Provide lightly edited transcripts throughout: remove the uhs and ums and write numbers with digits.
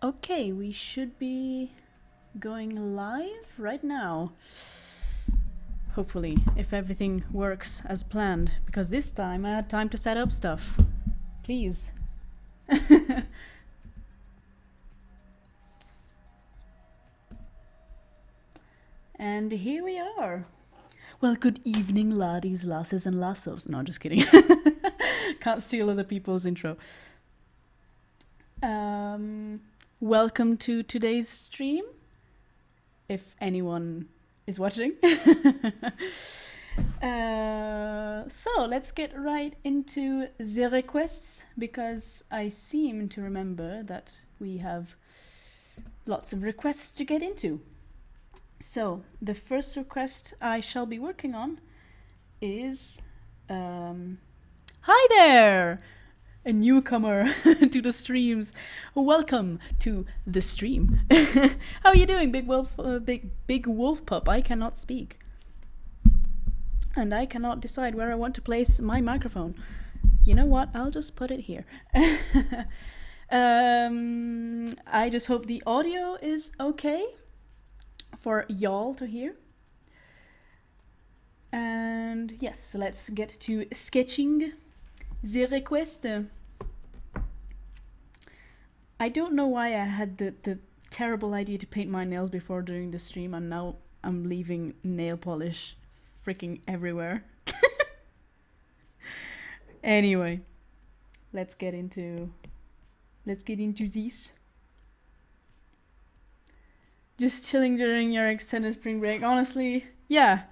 Okay, we should be going live right now. Hopefully, if everything works as planned, because this time I had time to set up stuff. Please. And here we are. Well, good evening, laddies, lasses, and lassos. No, just kidding. Can't steal other people's intro. Welcome to today's stream, if anyone is watching. So let's get right into the requests, because I seem to remember that we have lots of requests to get into. So the first request I shall be working on is hi there, a newcomer to the streams. Welcome to the stream. How are you doing, big wolf pup? I cannot speak, and I cannot decide where I want to place my microphone. You know what? I'll just put it here. I just hope the audio is okay for y'all to hear. And yes, let's get to sketching the request. I don't know why I had the terrible idea to paint my nails before doing the stream, and now I'm leaving nail polish freaking everywhere. Anyway, let's get into this. Just chilling during your extended spring break. Honestly, yeah.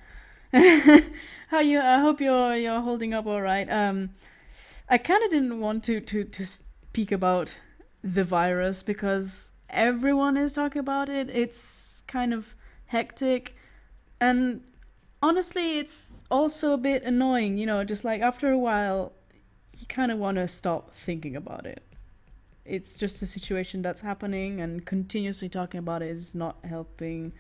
How you? I hope you're holding up all right. I kind of didn't want to speak about the virus because everyone is talking about it. It's kind of hectic, and honestly, it's also a bit annoying. You know, just like after a while, you kind of want to stop thinking about it. It's just a situation that's happening, and continuously talking about it is not helping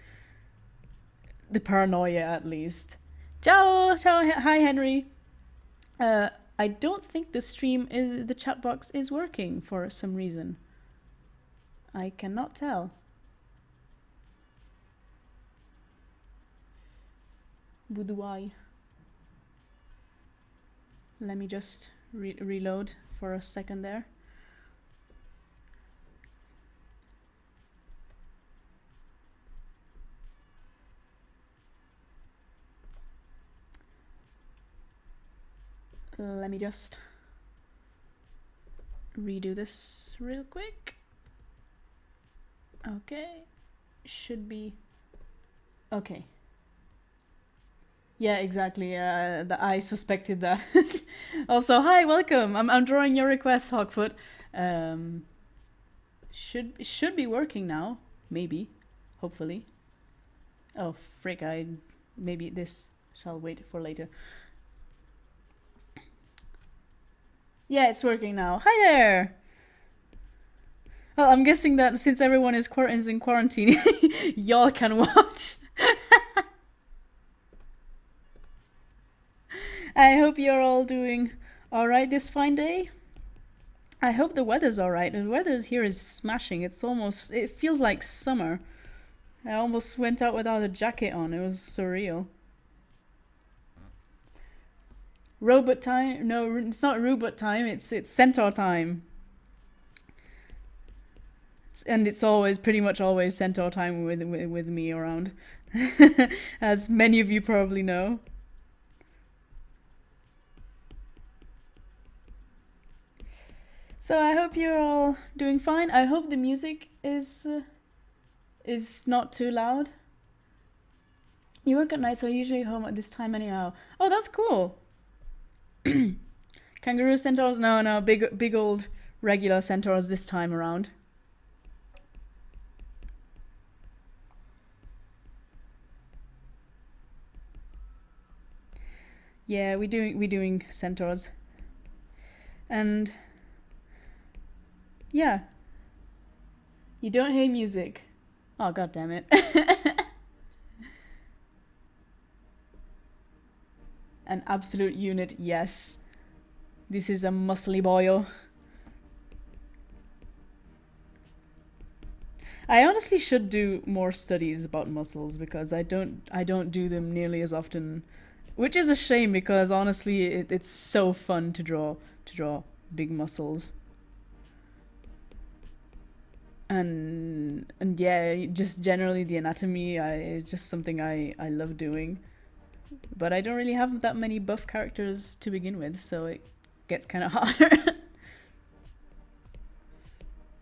the paranoia, at least. Ciao, hi Henry. I don't think the chat box is working for some reason. I cannot tell. Boudoir. Let me just reload for a second there. Let me just redo this real quick. Okay, should be okay. Yeah, exactly. I suspected that. Also, hi, welcome. I'm drawing your request, Hawkfoot. Should be working now. Maybe, hopefully. Oh frick! Maybe this shall wait for later. Yeah, it's working now. Hi there. Well, I'm guessing that since everyone is in quarantine, y'all can watch. I hope you're all doing alright this fine day. I hope the weather's alright. The weather here is smashing. It feels like summer. I almost went out without a jacket on. It was surreal. Robot time? No, it's not robot time. It's centaur time. And it's pretty much always centaur time with me around. As many of you probably know. So I hope you're all doing fine. I hope the music is not too loud. You work at night, so usually home at this time anyhow. Oh, that's cool. Kangaroo centaurs? No, big old regular centaurs this time around. Yeah, we doing centaurs. And yeah. You don't hear music. Oh, god damn it. An absolute unit, yes. This is a muscly boyo. I honestly should do more studies about muscles because I don't do them nearly as often, which is a shame because honestly it's so fun to draw big muscles. And yeah, just generally the anatomy is just something I love doing. But I don't really have that many buff characters to begin with, so it gets kind of harder.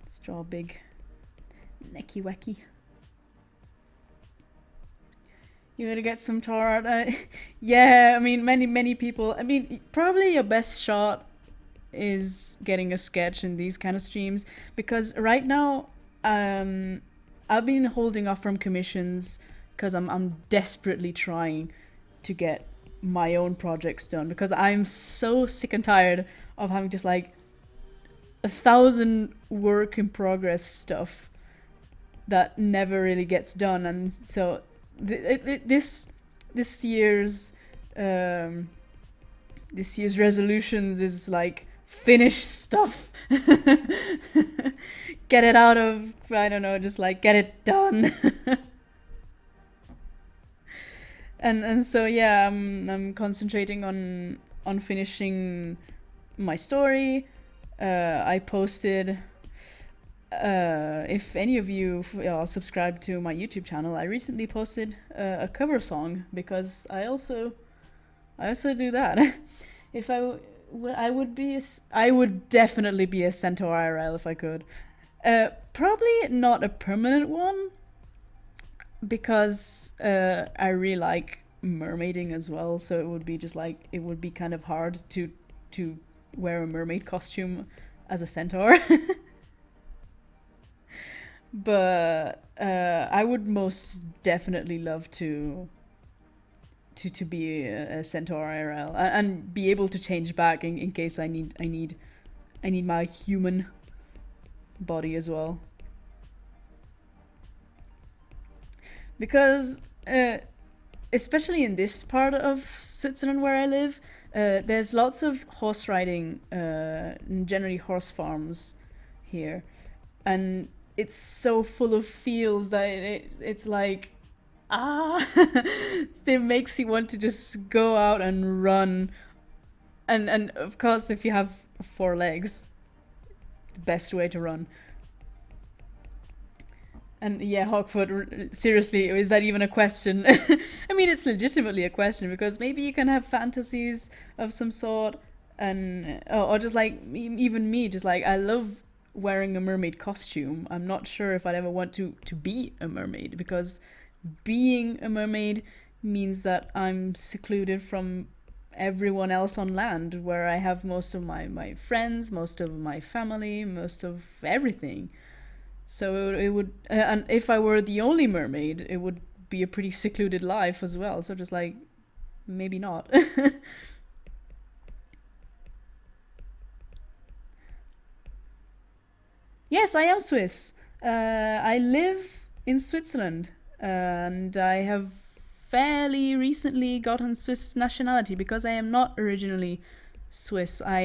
Let's draw a big necky wacky. You gotta get some tar art. Yeah, I mean, many people. I mean, probably your best shot is getting a sketch in these kind of streams because right now, um, I've been holding off from commissions because I'm desperately trying to get my own projects done because I'm so sick and tired of having just like 1,000 work in progress stuff that never really gets done, and so this year's um, this year's resolutions is like finish stuff, get it out of I don't know, just like get it done, and so yeah, I'm concentrating on finishing my story. I posted if any of you subscribe to my YouTube channel, I recently posted a cover song because I also do that. If I would be I would definitely be a Centaur IRL if I could. Probably not a permanent one because I really like mermaiding as well. So it would be just like it would be kind of hard to wear a mermaid costume as a centaur. But I would most definitely love to be a centaur IRL and be able to change back in case I need my human body as well. Because especially in this part of Switzerland where I live, there's lots of horse riding, generally horse farms here, and it's so full of fields that it's like ah, it makes you want to just go out and run. And of course, if you have four legs, the best way to run. And yeah, Hawkfoot, seriously, is that even a question? I mean, it's legitimately a question because maybe you can have fantasies of some sort, and or just like even me, just like I love wearing a mermaid costume. I'm not sure if I'd ever want to be a mermaid because being a mermaid means that I'm secluded from everyone else on land, where I have most of my friends, most of my family, most of everything. So it would and if I were the only mermaid, it would be a pretty secluded life as well. So just like maybe not. Yes, I am Swiss. I live in Switzerland, and I have fairly recently gotten Swiss nationality because I am not originally Swiss. I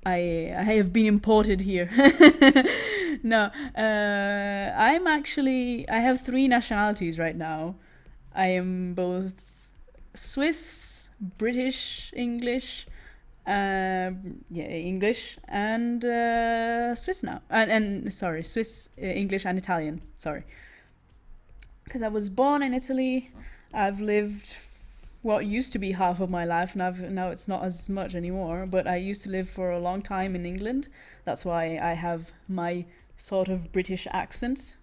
have been imported here. No, I have three nationalities right now. I am both Swiss, British, English, yeah, English and Swiss now, and sorry, Swiss, English and Italian. Sorry, because I was born in Italy. I've lived what used to be half of my life, and now it's not as much anymore. But I used to live for a long time in England. That's why I have my sort of British accent.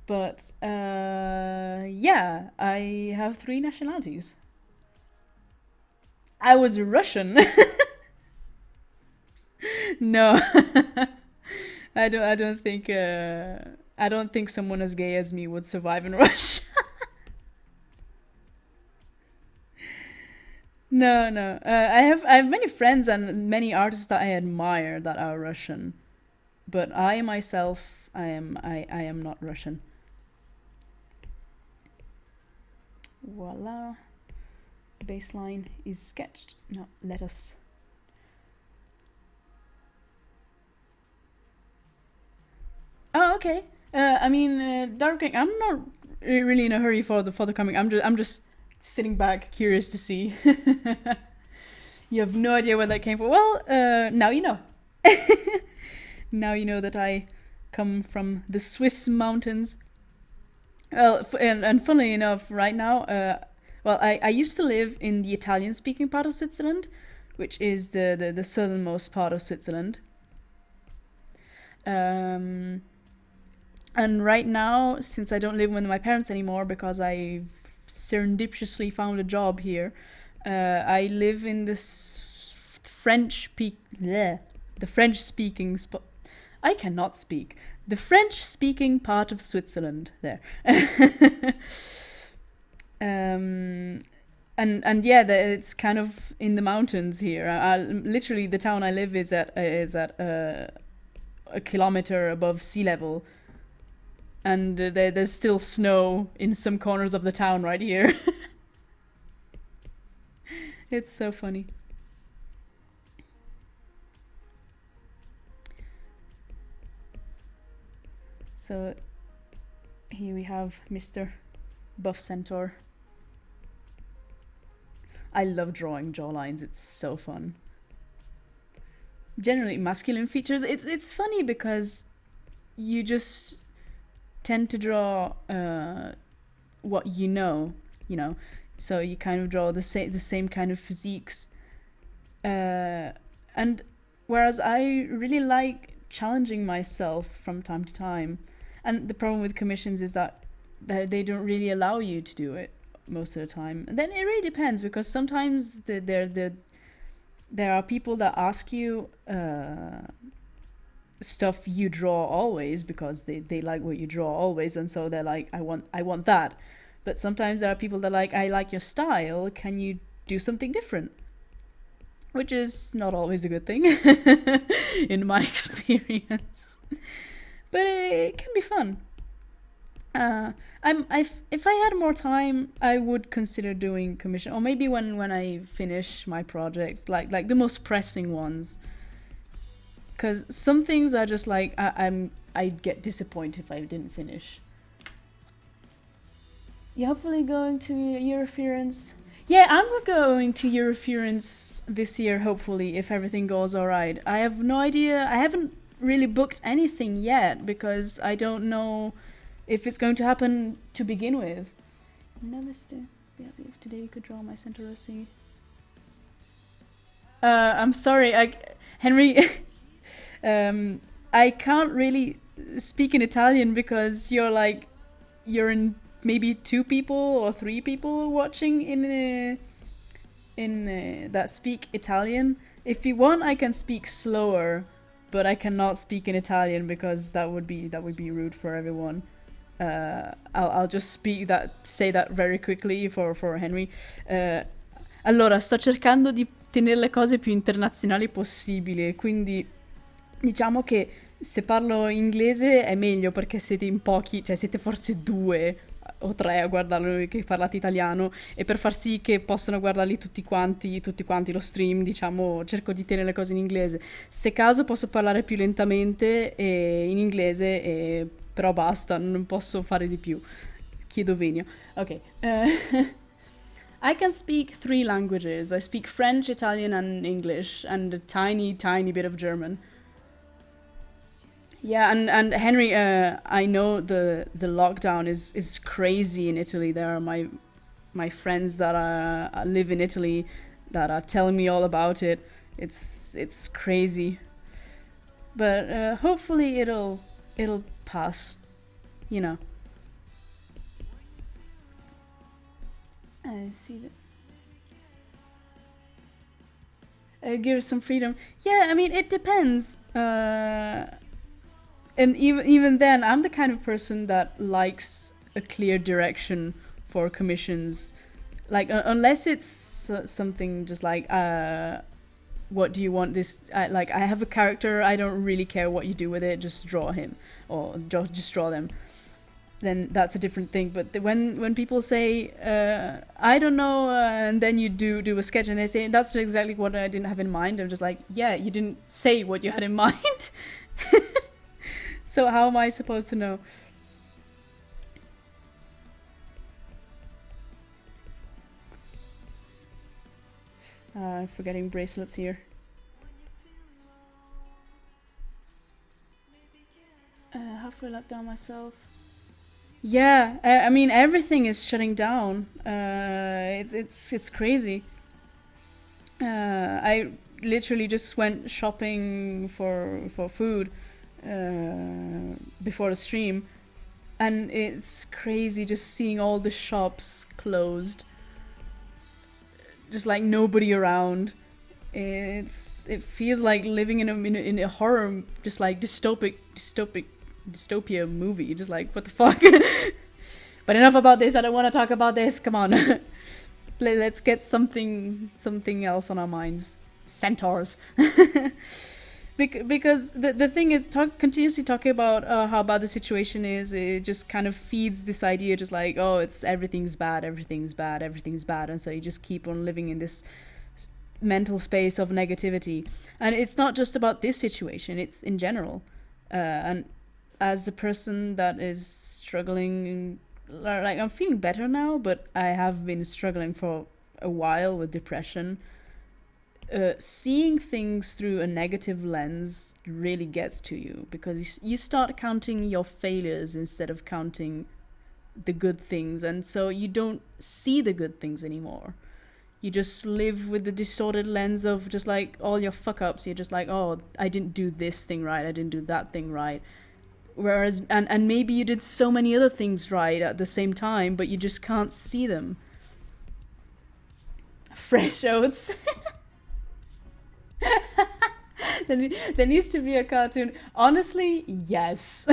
But yeah, I have three nationalities. I was Russian. No, I don't think someone as gay as me would survive in Russia. No, no. I have many friends and many artists that I admire that are Russian, but I myself I am not Russian. Voila, baseline is sketched. Now let us. Oh, okay. I mean, Dark Ring. I'm not really in a hurry for the coming. I'm just sitting back, curious to see. You have no idea where that came from. Well, now you know. Now you know that I come from the Swiss mountains. Well, and funnily enough, right now, well, I used to live in the Italian-speaking part of Switzerland, which is the southernmost part of Switzerland. Um, and right now, since I don't live with my parents anymore because I serendipitously found a job here, I live in this the French-speaking spot. I cannot speak. The French-speaking part of Switzerland. There. um, and yeah, it's kind of in the mountains here. Literally, the town I live is at a kilometer above sea level, and there's still snow in some corners of the town right here. It's so funny. So here we have Mr. Buff Centaur. I love drawing jawlines. It's so fun. Generally masculine features. It's funny because you just tend to draw what you know. So you kind of draw the same kind of physiques. And whereas I really like challenging myself from time to time, and the problem with commissions is that they don't really allow you to do it most of the time. And then it really depends because sometimes there are people that ask you stuff you draw always because they like what you draw always, and so they're like, I want that. But sometimes there are people that like, I like your style, can you do something different? Which is not always a good thing in my experience. But it can be fun. If I had more time, I would consider doing commission, or maybe when I finish my projects, like the most pressing ones. Because some things are just like I'd get disappointed if I didn't finish. You hopefully going to Eurofurence? Yeah, I'm going to Eurofurence this year, hopefully, if everything goes alright. I have no idea. I haven't really booked anything yet because I don't know if it's going to happen to begin with. Never stay. Be happy if today you could draw my Centaurossi. I'm sorry, Henry. I can't really speak in Italian because you're in maybe 2 people or 3 people watching in that speak Italian. If you want, I can speak slower, but I cannot speak in Italian because that would be rude for everyone. I'll just say that very quickly for Henry. Allora, sto cercando di tenere le cose più internazionali possibile, quindi diciamo che se parlo inglese è meglio perché siete in pochi, cioè siete forse 2 o 3 a guardarlo che parlate italiano, e per far sì che possano guardarli tutti quanti lo stream, diciamo, cerco di tenere le cose in inglese. Se caso posso parlare più lentamente in inglese, però basta, non posso fare di più. Chiedo venia. Ok. I can speak 3 languages. I speak French, Italian and English, and a tiny bit of German. Yeah, and Henry, I know the lockdown is crazy in Italy. There are my friends that live in Italy that are telling me all about it. It's crazy, but hopefully it'll pass. You know. I see that. Give some freedom. Yeah, I mean it depends. And even then, I'm the kind of person that likes a clear direction for commissions. Like unless it's something just like what do you want this? Like I have a character, I don't really care what you do with it. Just draw him or just draw them. Then that's a different thing. But when people say I don't know, and then you do a sketch and they say that's exactly what I didn't have in mind, I'm just like, yeah, you didn't say what you had in mind. So how am I supposed to know? Forgetting bracelets here. Halfway lap down myself. Yeah, I mean everything is shutting down. It's crazy. I literally just went shopping for food before the stream, and it's crazy just seeing all the shops closed, just like nobody around. It feels like living in a horror, just like dystopia movie. Just like what the fuck. But enough about this. I don't want to talk about this. Come on. Let's get something else on our minds. Centaurs. Because the thing is, continuously talking about how bad the situation is, it just kind of feeds this idea, just like, oh, it's everything's bad, everything's bad, everything's bad, and so you just keep on living in this mental space of negativity. And it's not just about this situation; it's in general. And as a person that is struggling, like I'm feeling better now, but I have been struggling for a while with depression. Seeing things through a negative lens really gets to you, because you start counting your failures instead of counting the good things, and so you don't see the good things anymore. You just live with the distorted lens of just like all your fuck ups. You're just like, oh, I didn't do this thing right, I didn't do that thing right. Whereas, and maybe you did so many other things right at the same time, but you just can't see them. Fresh oats. There needs to be a cartoon. Honestly, yes.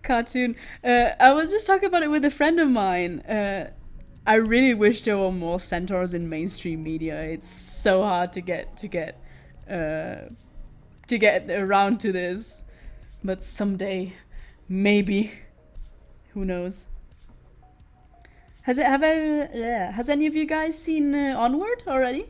Cartoon. I was just talking about it with a friend of mine. I really wish there were more centaurs in mainstream media. It's so hard to get around to this, but someday, maybe. Who knows? Has any of you guys seen Onward already?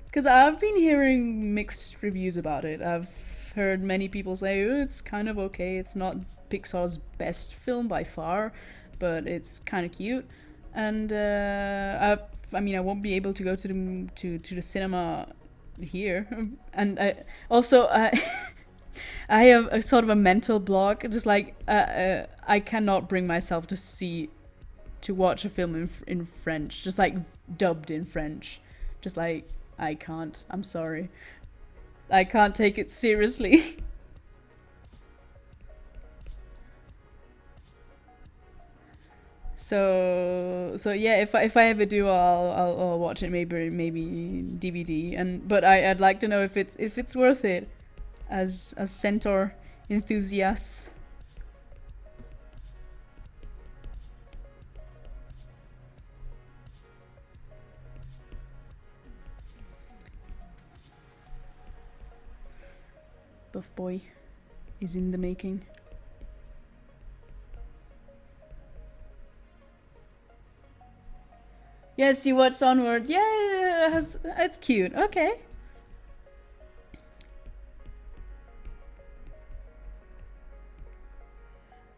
Because I've been hearing mixed reviews about it. I've heard many people say, oh, it's kind of okay. It's not Pixar's best film by far, but it's kind of cute. And I mean, I won't be able to go to the cinema here. And I have a sort of a mental block. Just like I cannot bring myself to watch a film in French, just like dubbed in French. Just like, I can't. I'm sorry. I can't take it seriously. So yeah, if I ever do, I'll watch it, maybe DVD. But I'd like to know if it's worth it as centaur enthusiasts. Buff Boy is in the making. Yes, you watched Onward. Yeah, it's cute. Okay.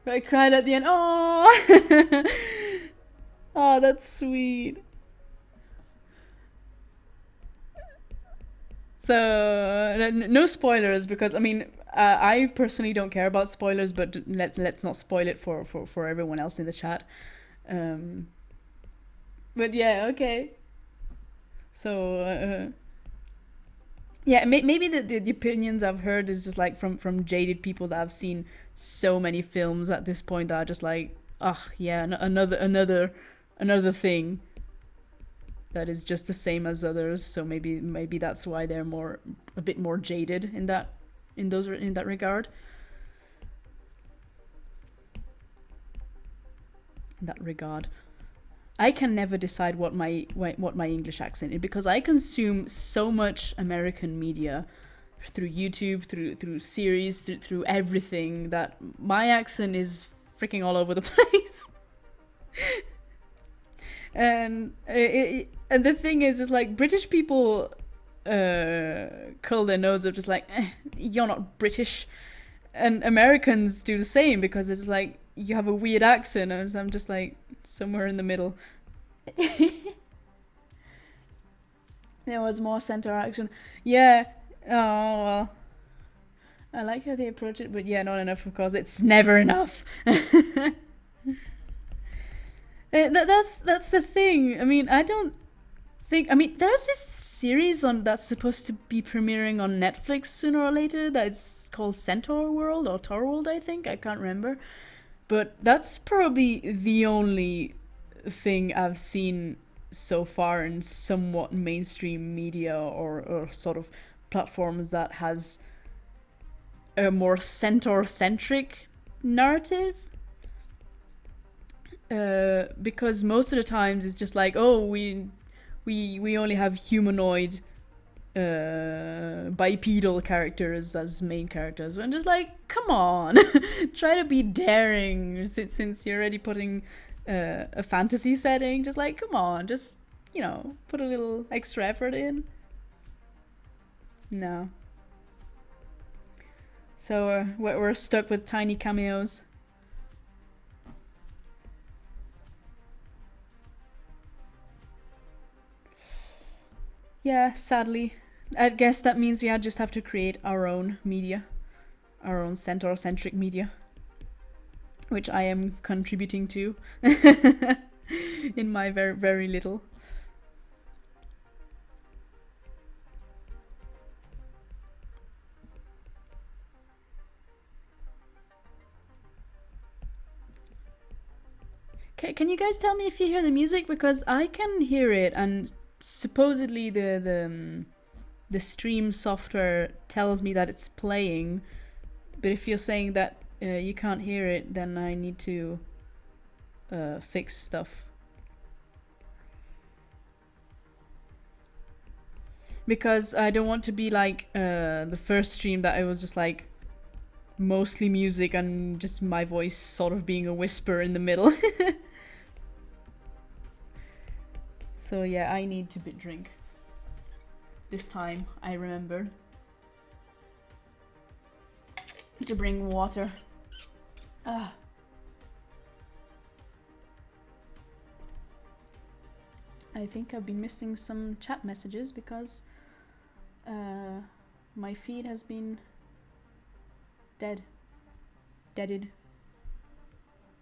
I cried at the end. Oh, oh, that's sweet. So no spoilers, because I mean, I personally don't care about spoilers, but let's not spoil it for everyone else in the chat. But yeah, okay. So yeah, maybe the opinions I've heard is just like from jaded people that have seen so many films at this point that are just like, oh yeah, another thing that is just the same as others. So maybe that's why they're a bit more jaded in that regard. In that regard. I can never decide what my English accent is, because I consume so much American media through YouTube, through series, through everything, that my accent is freaking all over the place. And the thing is like British people curl their nose up, just like, you're not British. And Americans do the same because it's like, you have a weird accent, and I'm just like, somewhere in the middle. There was more center action. Yeah. Oh, well. I like how they approach it, but yeah, not enough, of course. It's never enough. That's the thing. I mean, I don't think. I mean, there's this series on that's supposed to be premiering on Netflix sooner or later. That's called Centaur World or Tor World, I think. I can't remember. But that's probably the only thing I've seen so far in somewhat mainstream media or sort of platforms that has a more centaur-centric narrative. Because most of the times it's just like, oh, we only have humanoid bipedal characters as main characters. And just like, come on, try to be daring since you're already putting a fantasy setting. Just like, come on, just, you know, put a little extra effort in. No. So we're stuck with tiny cameos. Yeah, sadly. I guess that means we just have to create our own media. Our own centaur-centric media. Which I am contributing to. In my very, very little. Can you guys tell me if you hear the music? Because I can hear it, and supposedly the stream software tells me that it's playing. But if you're saying that you can't hear it, then I need to fix stuff. Because I don't want to be like the first stream that it was just like mostly music and just my voice sort of being a whisper in the middle. So yeah, I need to drink. This time I remembered to bring water. I think I've been missing some chat messages because my feed has been deaded.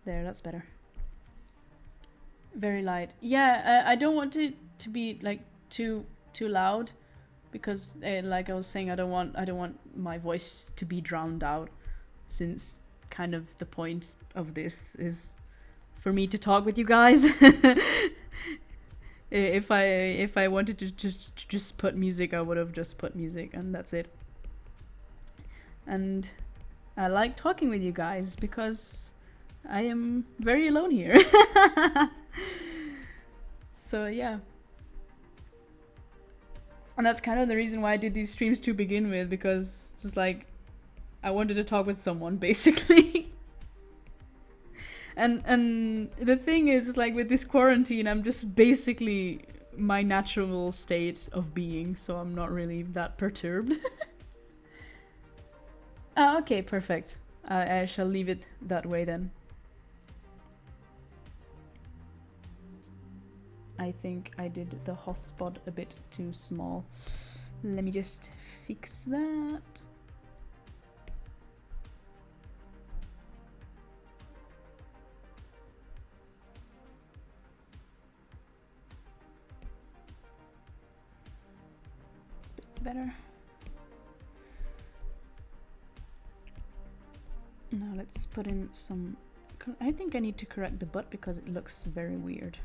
There, that's better. Very light. Yeah, I don't want it to be like too loud, because like I was saying, I don't want my voice to be drowned out, since kind of the point of this is for me to talk with you guys. If I wanted to just put music, I would have just put music, and that's it. And I like talking with you guys because I am very alone here. So yeah. And that's kind of the reason why I did these streams to begin with, because just like I wanted to talk with someone, basically. And the thing is like with this quarantine, I'm just basically my natural state of being, so I'm not really that perturbed. Oh, okay, perfect. I shall leave it that way then. I think I did the hotspot a bit too small. Let me just fix that. It's a bit better. Now let's put in some... I think I need to correct the butt because it looks very weird.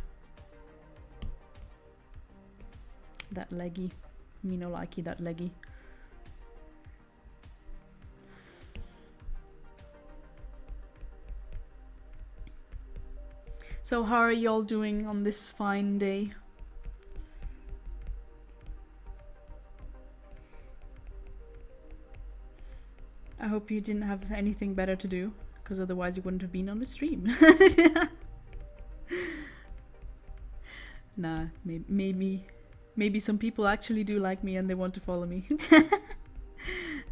That leggy. Me no likey that leggy. So how are y'all doing on this fine day? I hope you didn't have anything better to do, because otherwise you wouldn't have been on the stream. Nah, maybe Maybe some people actually do like me and they want to follow me.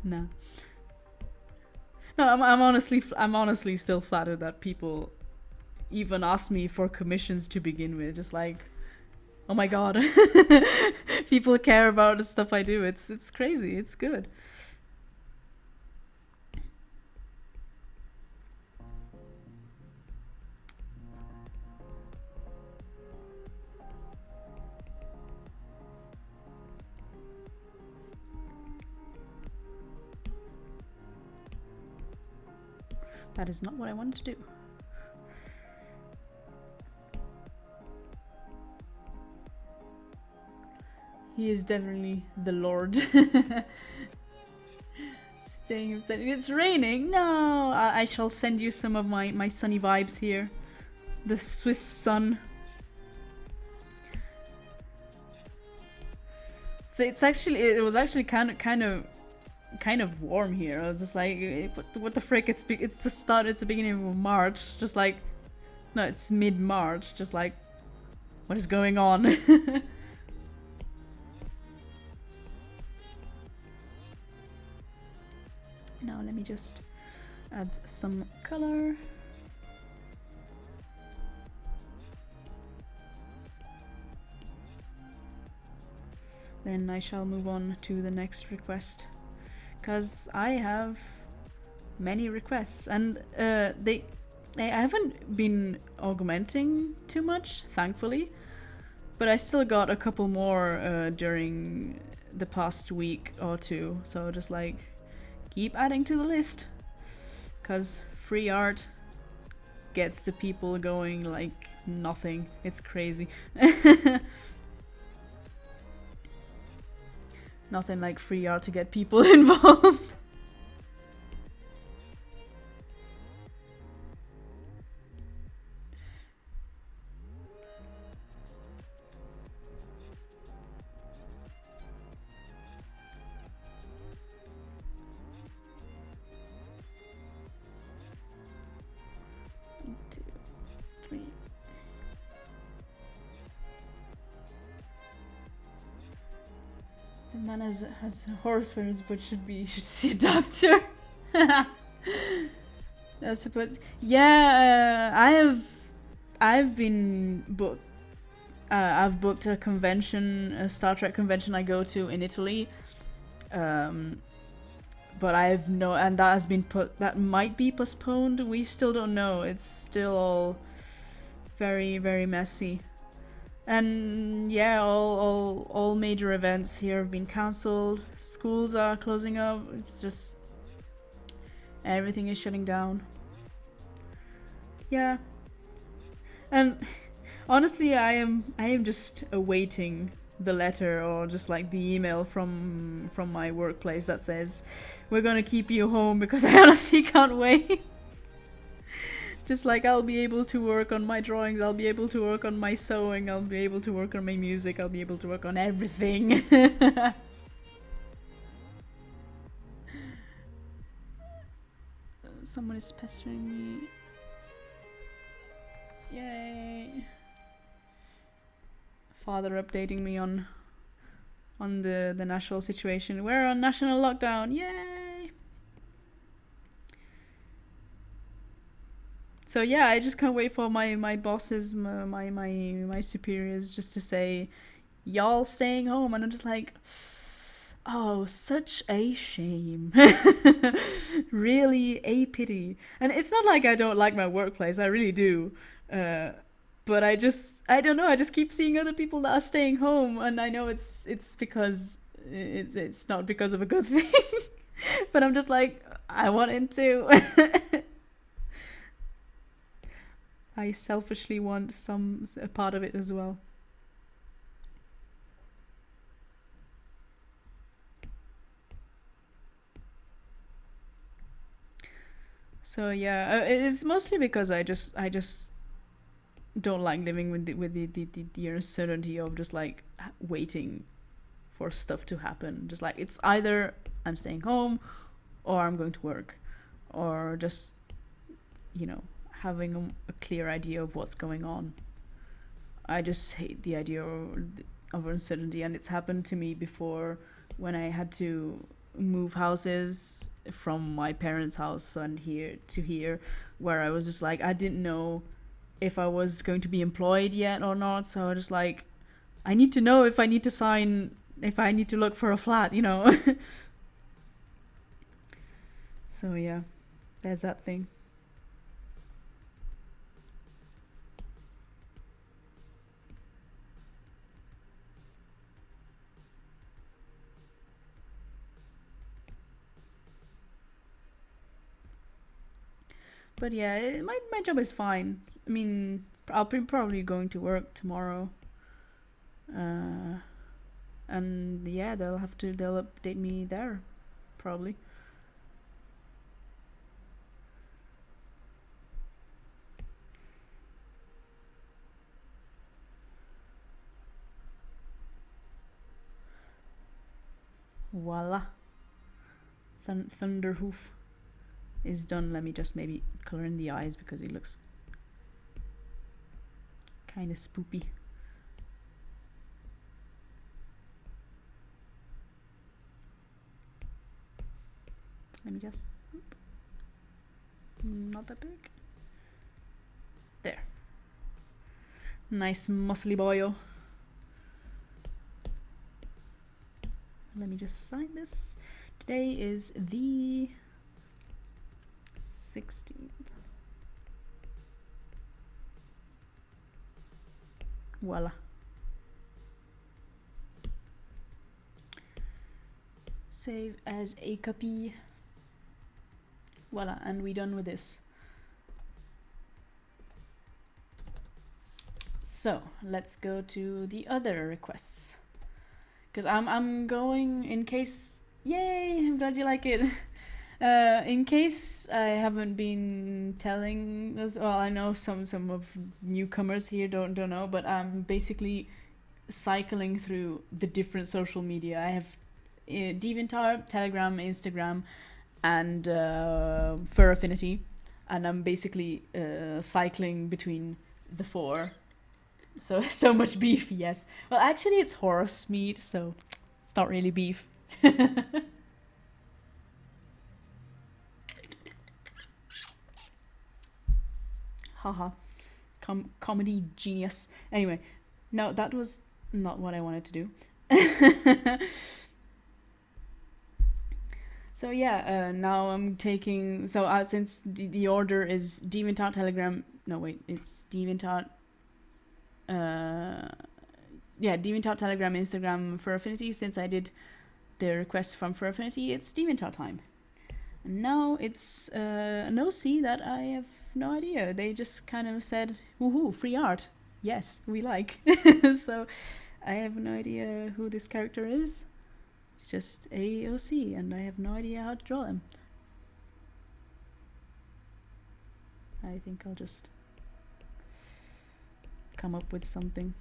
No. No, I'm honestly still flattered that people even ask me for commissions to begin with. Just like, oh my god, people care about the stuff I do. It's crazy. It's good. That is not what I wanted to do. He is definitely the Lord. Staying. It's raining. No, I shall send you some of my sunny vibes here. The Swiss sun. It was actually kind of warm here. I was just like, what the frick? It's the beginning of March. Just like, no, it's mid-March. Just like, what is going on? Now let me just add some color. Then I shall move on to the next request, because I have many requests, and I haven't been augmenting too much, thankfully, but I still got a couple more during the past week or two, so just like keep adding to the list, because free art gets the people going like nothing. It's crazy. Nothing like free art to get people involved. One, two, three. The man has horse furs, but should see a doctor. I suppose. Yeah, I've been booked. I've booked a convention, a Star Trek convention I go to in Italy. But and that might be postponed. We still don't know. It's still all very, very messy. And yeah, all major events here have been cancelled. Schools are closing up. It's just everything is shutting down. Yeah. And honestly, I am just awaiting the letter or just like the email from my workplace that says we're gonna keep you home, because I honestly can't wait. Just like I'll be able to work on my drawings, I'll be able to work on my sewing, I'll be able to work on my music, I'll be able to work on everything. Someone is pestering me. Yay. Father updating me on the national situation. We're on national lockdown. Yay! So yeah, I just can't wait for my bosses, my superiors, just to say, y'all staying home, and I'm just like, oh, such a shame. Really a pity. And it's not like I don't like my workplace, I really do. But I don't know, I just keep seeing other people that are staying home, and I know it's because it's not because of a good thing. But I'm just like, I want it to. I selfishly want a part of it as well. So yeah, it's mostly because I just don't like living with the uncertainty of just like waiting for stuff to happen. Just like, it's either I'm staying home or I'm going to work, or just, having a clear idea of what's going on. I just hate the idea of of uncertainty, and it's happened to me before when I had to move houses from my parents' house and here to here, where I was just like, I didn't know if I was going to be employed yet or not. So I was just like, I need to know if I need to sign, if I need to look for a flat, you know. So yeah, there's that thing. But yeah, my job is fine. I mean, I'll be probably going to work tomorrow. And yeah, they'll update me there, probably. Voila. Thunderhoof is done. Let me just maybe color in the eyes because he looks kind of spoopy. Let me just... Not that big. There. Nice muscly boyo. Let me just sign this. Today is the 16th. Voila. Save as a copy. Voila, and we're done with this. So let's go to the other requests. Because I'm going, in case... Yay! I'm glad you like it. In case I haven't been telling us... Well, I know some of newcomers here don't know, but I'm basically cycling through the different social media. I have DeviantArt, Telegram, Instagram, and Fur Affinity. And I'm basically cycling between the four. So much beef, yes. Well, actually, it's horse meat, so it's not really beef. Haha. Comedy genius. Anyway, no, that was not what I wanted to do. So yeah, now I'm taking... So since the order is DeviantArt, Telegram... No, wait, it's DeviantArt... yeah, DeviantArt, Telegram, Instagram, Fur Affinity. Since I did the request from Fur Affinity, it's DeviantArt time. And now it's an OC that I have no idea. They just kind of said, woohoo, free art. Yes, we like. So I have no idea who this character is. It's just a OC, and I have no idea how to draw them. I think I'll just come up with something.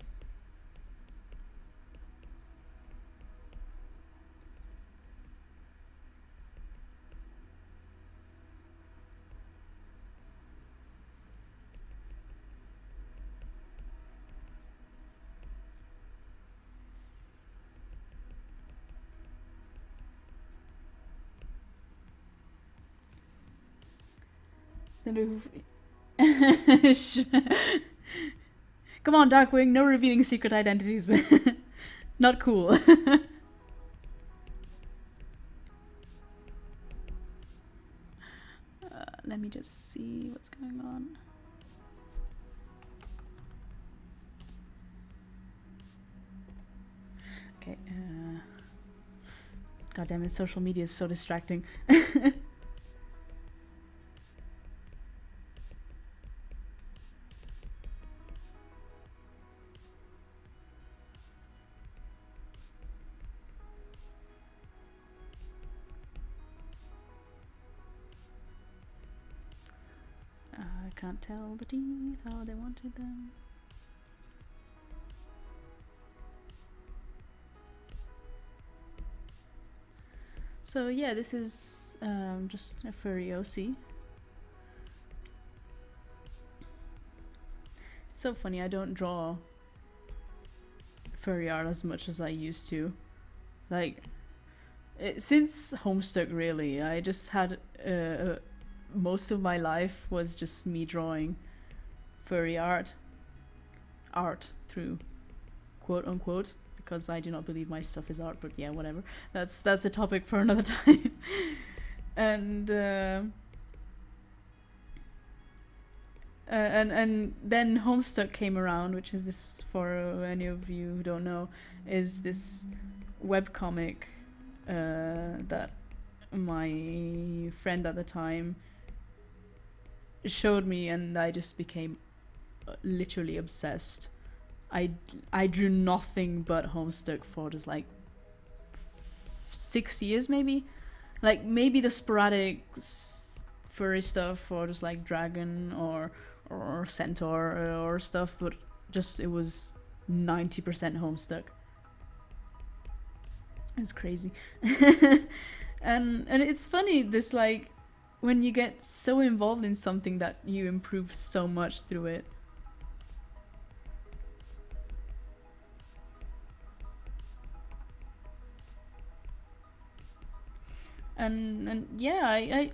Come on, Darkwing, no revealing secret identities. Not cool. Let me just see what's going on. Okay, God damn it, social media is so distracting. I can't tell the teeth how they wanted them. So yeah, this is just a furry OC. It's so funny, I don't draw furry art as much as I used to. Like, since Homestuck, really, I just had most of my life was just me drawing furry art through quote unquote, because I do not believe my stuff is art, but yeah, whatever. That's a topic for another time. And and then Homestuck came around, which is this, for any of you who don't know, is this webcomic that my friend at the time showed me, and I just became literally obsessed. I drew nothing but Homestuck for just like 6 years, maybe. Like, maybe the sporadic furry stuff, or just like dragon or centaur or stuff, but just it was 90% Homestuck. It's crazy. And it's funny, this, like, when you get so involved in something that you improve so much through it. And yeah,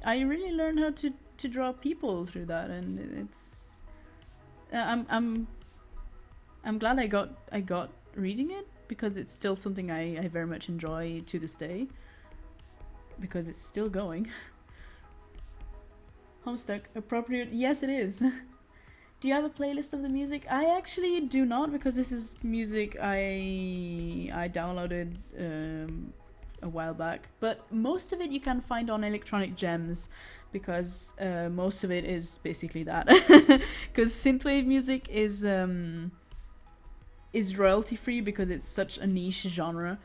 I really learned how to draw people through that, and it's I'm glad I got reading it, because it's still something I very much enjoy to this day, because it's still going. Homestuck, appropriate? Yes, it is. Do you have a playlist of the music? I actually do not, because this is music I downloaded a while back. But most of it you can find on Electronic Gems, because most of it is basically that. Because synthwave music is royalty free, because it's such a niche genre.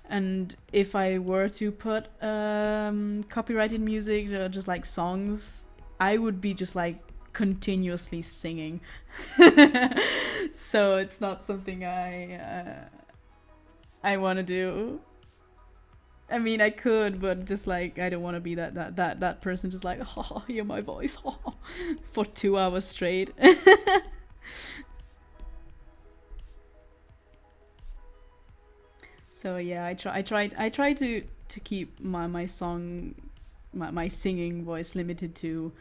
And if I were to put copyrighted music, just like songs, I would be just like continuously singing. So it's not something I want to do. I mean, I could, but just like, I don't want to be that person just like, oh, hear my voice, oh, for 2 hours straight. So yeah, I try to keep my song, my singing voice limited to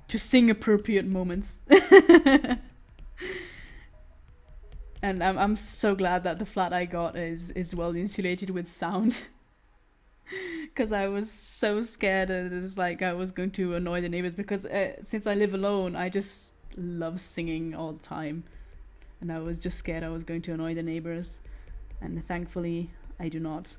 sing appropriate moments. And I'm so glad that the flat I got is well insulated with sound. Because I was so scared that it was like I was going to annoy the neighbors, because since I live alone, I just love singing all the time. And I was just scared I was going to annoy the neighbors. And thankfully, I do not.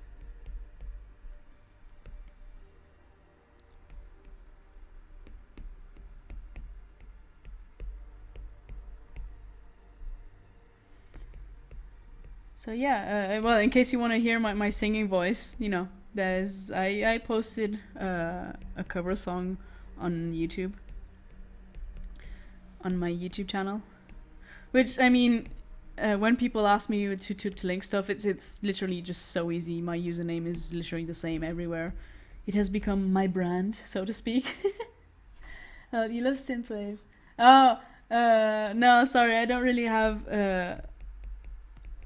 So yeah, well, in case you want to hear my singing voice, you know, there's I posted a cover song on YouTube, on my YouTube channel, which, I mean, when people ask me to link stuff, it's literally just so easy. My username is literally the same everywhere. It has become my brand, so to speak. You love synthwave? Oh, no, sorry, I don't really have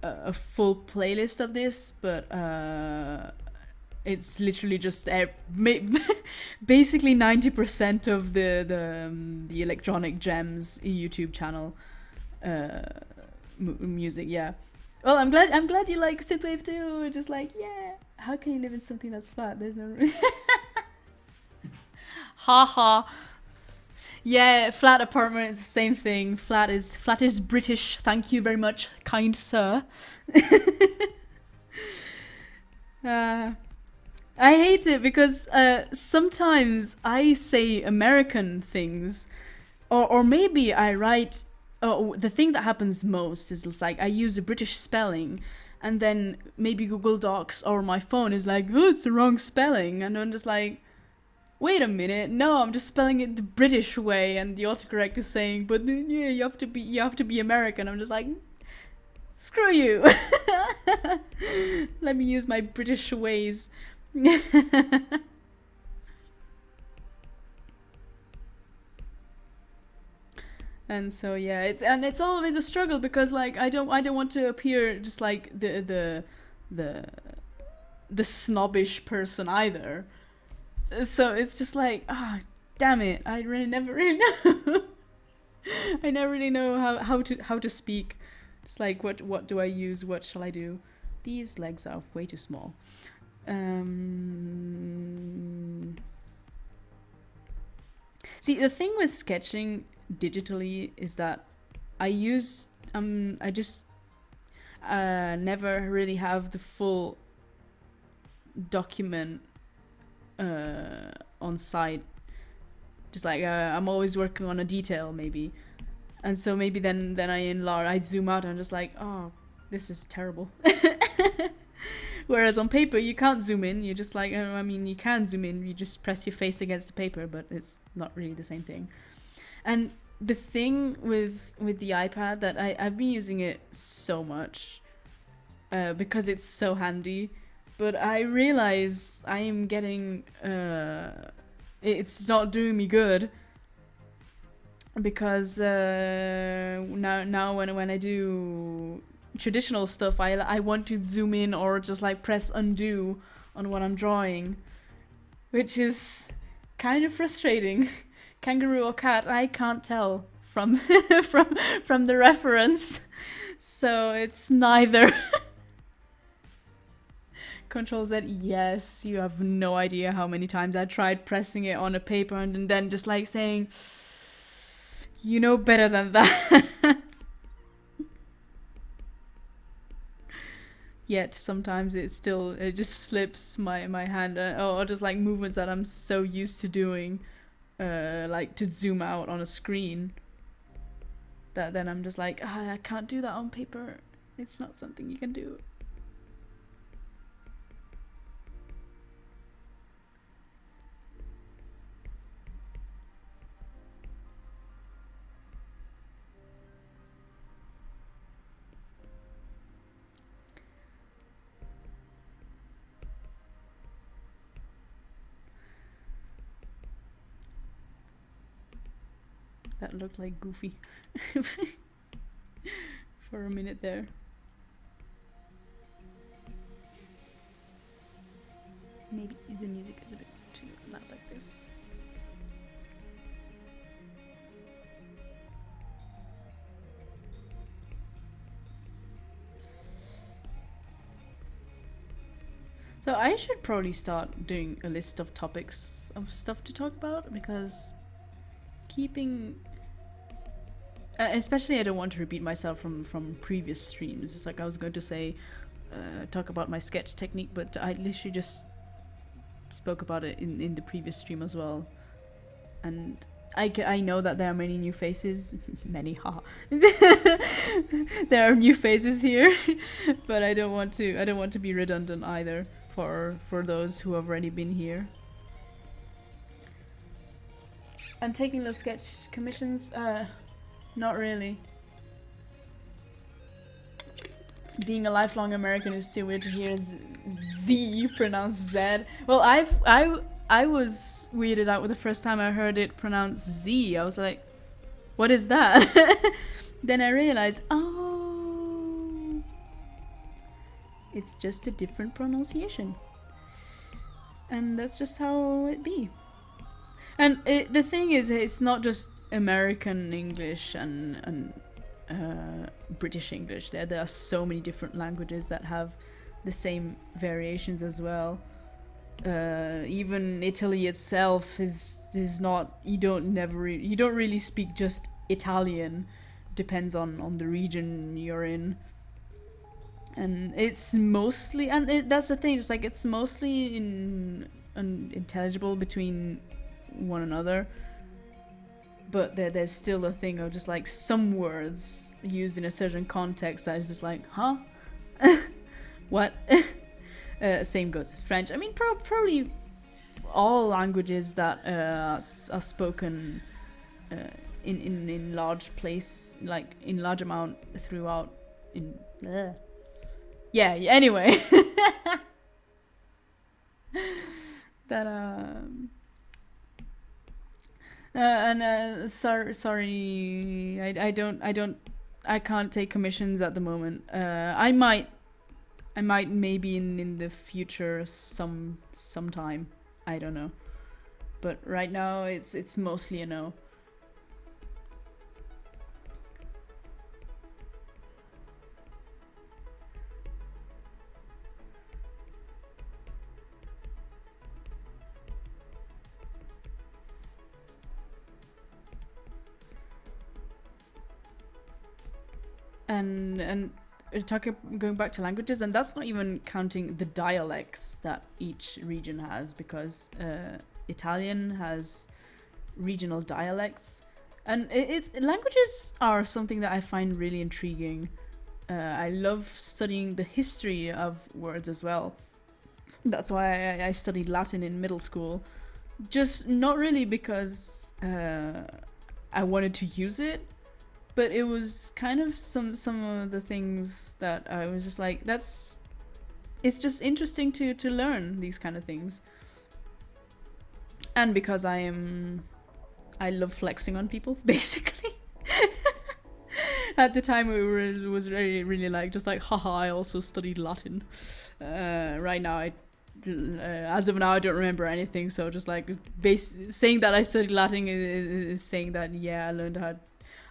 a full playlist of this, but it's literally just basically 90% of the Electronic Gems YouTube channel music. Yeah. Well, I'm glad you like synthwave too. Just like, yeah. How can you live in something that's flat? There's no. Haha. Yeah, flat apartment is the same thing. Flat is British. Thank you very much, kind sir. I hate it because sometimes I say American things, or maybe I write. Oh, the thing that happens most is just like I use a British spelling, and then maybe Google Docs or my phone is like, oh, it's the wrong spelling, and I'm just like, wait a minute, no, I'm just spelling it the British way, and the autocorrect is saying, but yeah, you have to be American. I'm just like, screw you. Let me use my British ways. And so yeah, it's always a struggle because like I don't want to appear just like the the snobbish person either. So it's just like, damn it, I really never really know. I never really know how to speak. It's like what do I use? What shall I do? These legs are way too small. See, the thing with sketching digitally is that I just never really have the full document on site. Just like I'm always working on a detail maybe, and so maybe then I zoom out and I'm just like, oh, this is terrible. Whereas on paper you can't zoom in. You just like, I mean, you can zoom in. You just press your face against the paper, but it's not really the same thing. And the thing with the iPad that I've been using it so much because it's so handy, but I realize I am getting it's not doing me good because now when I do traditional stuff, I want to zoom in or just like press undo on what I'm drawing, which is kind of frustrating. Kangaroo or cat, I can't tell from from the reference, so it's neither. Control Z, yes, you have no idea how many times I tried pressing it on a paper and then just like saying, you know better than that. Yet sometimes it just slips my hand, or just like movements that I'm so used to doing, like to zoom out on a screen, that then I'm just like, I can't do that on paper. It's not something you can do. That looked like Goofy for a minute there. Maybe the music is a bit too loud like this. So I should probably start doing a list of topics of stuff to talk about, because keeping especially I don't want to repeat myself from previous streams. It's like I was going to say talk about my sketch technique, but I literally just spoke about it in the previous stream as well. And I know that there are many new faces. Many, ha. There are new faces here, but I don't want to be redundant either for those who have already been here. And taking those sketch commissions, not really. Being a lifelong American is too weird to hear Z pronounced Z. Well, I was weirded out with the first time I heard it pronounced Z. I was like, what is that? Then I realized, oh, it's just a different pronunciation. And that's just how it be. And the thing is, it's not just American English and British English. There are so many different languages that have the same variations as well. Even Italy itself is not. You don't really speak just Italian. Depends on the region you're in. And it's mostly, that's the thing. It's like it's mostly unintelligible between one another, but there's still a thing of just like some words used in a certain context that is just like, huh? What? Same goes with French. I mean, probably all languages that are spoken in large place, like in large amount throughout in yeah, anyway. And sorry, I can't take commissions at the moment. I might maybe in the future sometime. I don't know, but right now it's mostly a no. And talking going back to languages, and that's not even counting the dialects that each region has, because Italian has regional dialects, and languages are something that I find really intriguing. I love studying the history of words as well. That's why I studied Latin in middle school. Just not really because I wanted to use it, but it was kind of some of the things that I was just like, it's just interesting to learn these kind of things. And because I love flexing on people, basically. At the time it was really like, just like, haha, I also studied Latin. Right now as of now I don't remember anything, so just like saying that I studied Latin is saying that, yeah,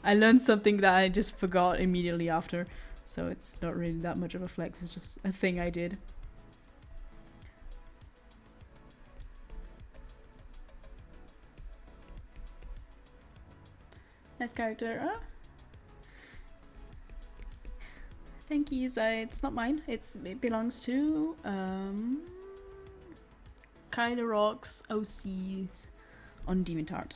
I learned something that I just forgot immediately after. So it's not really that much of a flex, it's just a thing I did. Nice character. Thank you. It's not mine. It belongs to Kyler Rocks OCs on DeviantArt.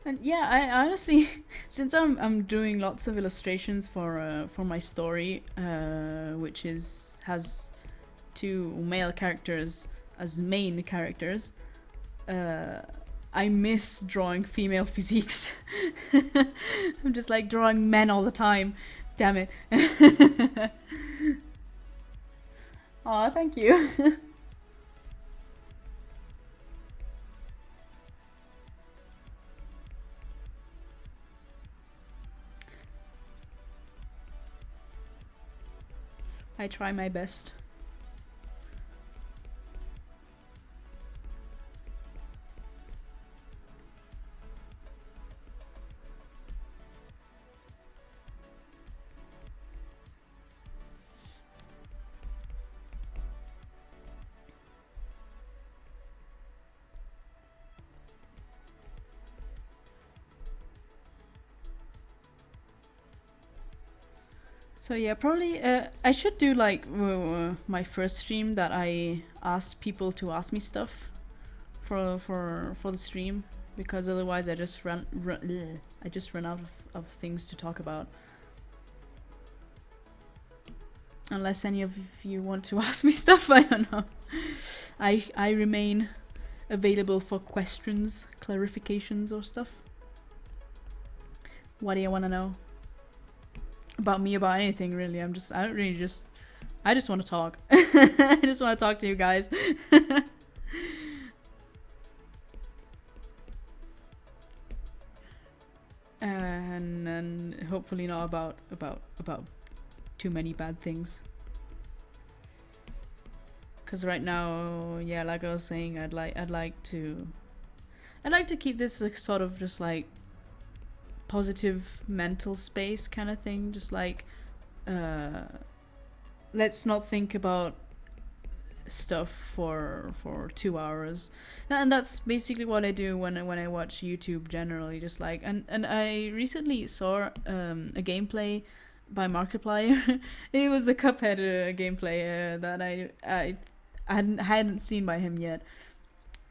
And yeah, I honestly, since I'm doing lots of illustrations for my story, which has two male characters as main characters, I miss drawing female physiques. I'm just like drawing men all the time. Damn it. Aw, thank you. I try my best. So yeah, probably I should do like my first stream that I asked people to ask me stuff for the stream, because otherwise I just run out of things to talk about. Unless any of you want to ask me stuff, I don't know. I remain available for questions, clarifications, or stuff. What do you want to know? About me, about anything, really. I just want to talk. I just want to talk to you guys. and hopefully not about too many bad things. Because right now, yeah, like I was saying, I'd like to keep this like, sort of just like positive mental space kind of thing. Just like, let's not think about stuff for 2 hours. And that's basically what I do when I watch YouTube generally. Just like, and I recently saw a gameplay by Markiplier. It was the Cuphead gameplay that I hadn't seen by him yet,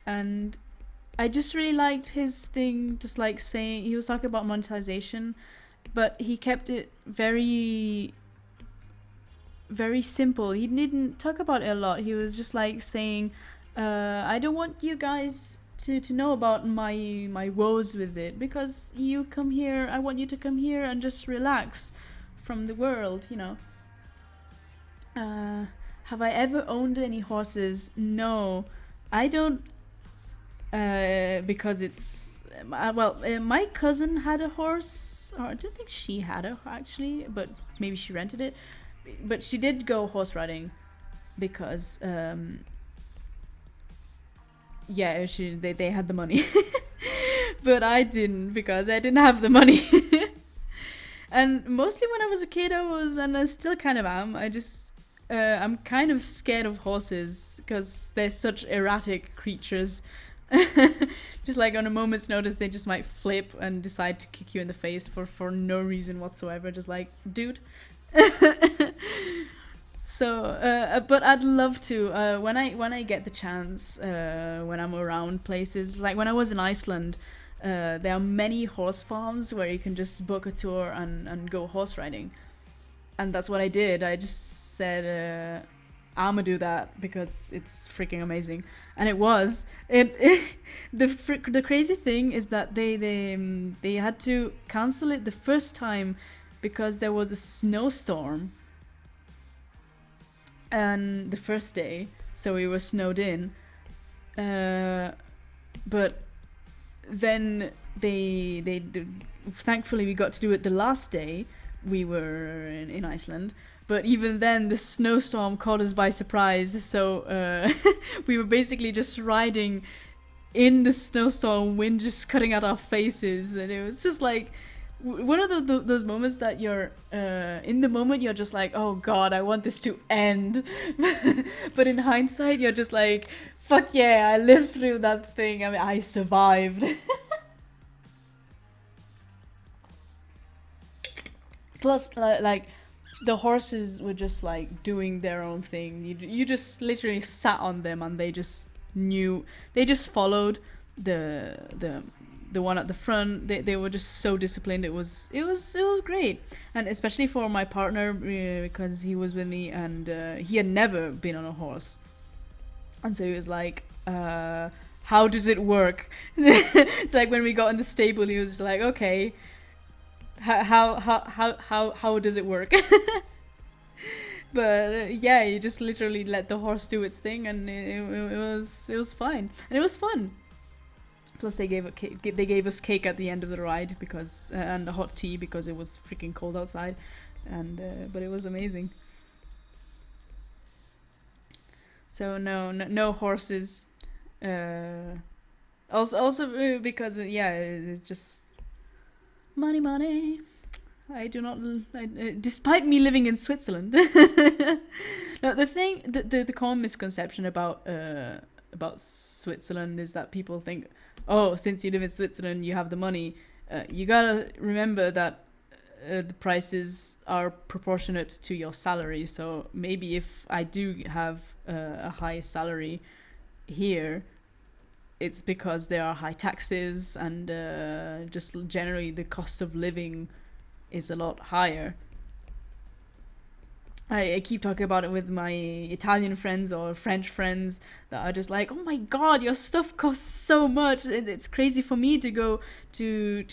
and I just really liked his thing. Just like saying, he was talking about monetization, but he kept it very very simple. He didn't talk about it a lot. He was just like saying, I don't want you guys to know about my woes with it, because you come here, I want you to come here and just relax from the world, you know. Have I ever owned any horses? No, I don't. Because it's my cousin had a horse, or I don't think she had it actually, but maybe she rented it. But she did go horse riding because yeah, they had the money. But I didn't, because I didn't have the money. And mostly when I was a kid, I was, and I still kind of am, I'm kind of scared of horses because they're such erratic creatures. Just like on a moment's notice, they just might flip and decide to kick you in the face for no reason whatsoever. Just like, dude. So, but I'd love to when I get the chance, when I'm around places. Like when I was in Iceland, there are many horse farms where you can just book a tour and go horse riding, and that's what I did. I just said, I'ma do that because it's freaking amazing, and it was. The crazy thing is that they had to cancel it the first time because there was a snowstorm, and the first day, so we were snowed in. But then they thankfully we got to do it the last day we were in Iceland. But even then, the snowstorm caught us by surprise. So we were basically just riding in the snowstorm, wind just cutting at our faces, and it was just like one of those moments that you're in the moment you're just like, oh god, I want this to end. But in hindsight, you're just like, fuck yeah, I lived through that thing. I mean, I survived. Plus, like the horses were just like doing their own thing. You just literally sat on them and they just knew. They just followed the one at the front. They were just so disciplined. It was great, and especially for my partner, because he was with me and he had never been on a horse, and so he was like, "How does it work?" It's like when we got in the stable, he was like, "Okay, how does it work?" But yeah, you just literally let the horse do its thing, and it was fine, and it was fun. Plus, they gave us cake at the end of the ride because and a hot tea because it was freaking cold outside, and but it was amazing. So no horses. Also because yeah, it's just money. I do not. Despite me living in Switzerland, no, the common misconception about Switzerland is that people think, oh, since you live in Switzerland, you have the money. You gotta remember that the prices are proportionate to your salary. So maybe if I do have a high salary here, it's because there are high taxes and just generally the cost of living is a lot higher. I keep talking about it with my Italian friends or French friends that are just like, oh my god, your stuff costs so much. It's crazy for me to go to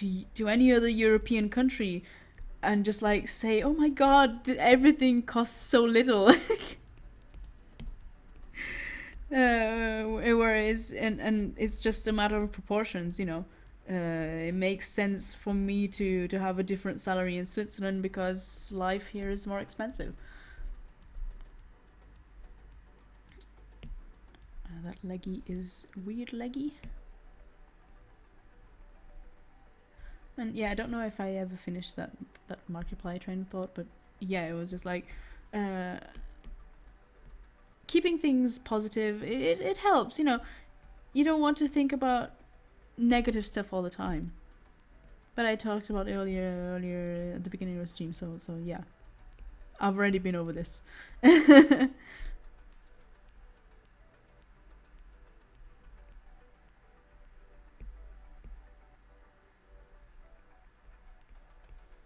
any other European country and just like say, oh my god, everything costs so little. Whereas, and it's just a matter of proportions, you know. It makes sense for me to have a different salary in Switzerland because life here is more expensive. That leggy is weird leggy. And yeah, I don't know if I ever finished that Markiplier train of thought, but yeah, it was just like keeping things positive. It helps, you know. You don't want to think about negative stuff all the time. But I talked about earlier at the beginning of the stream, so yeah. I've already been over this.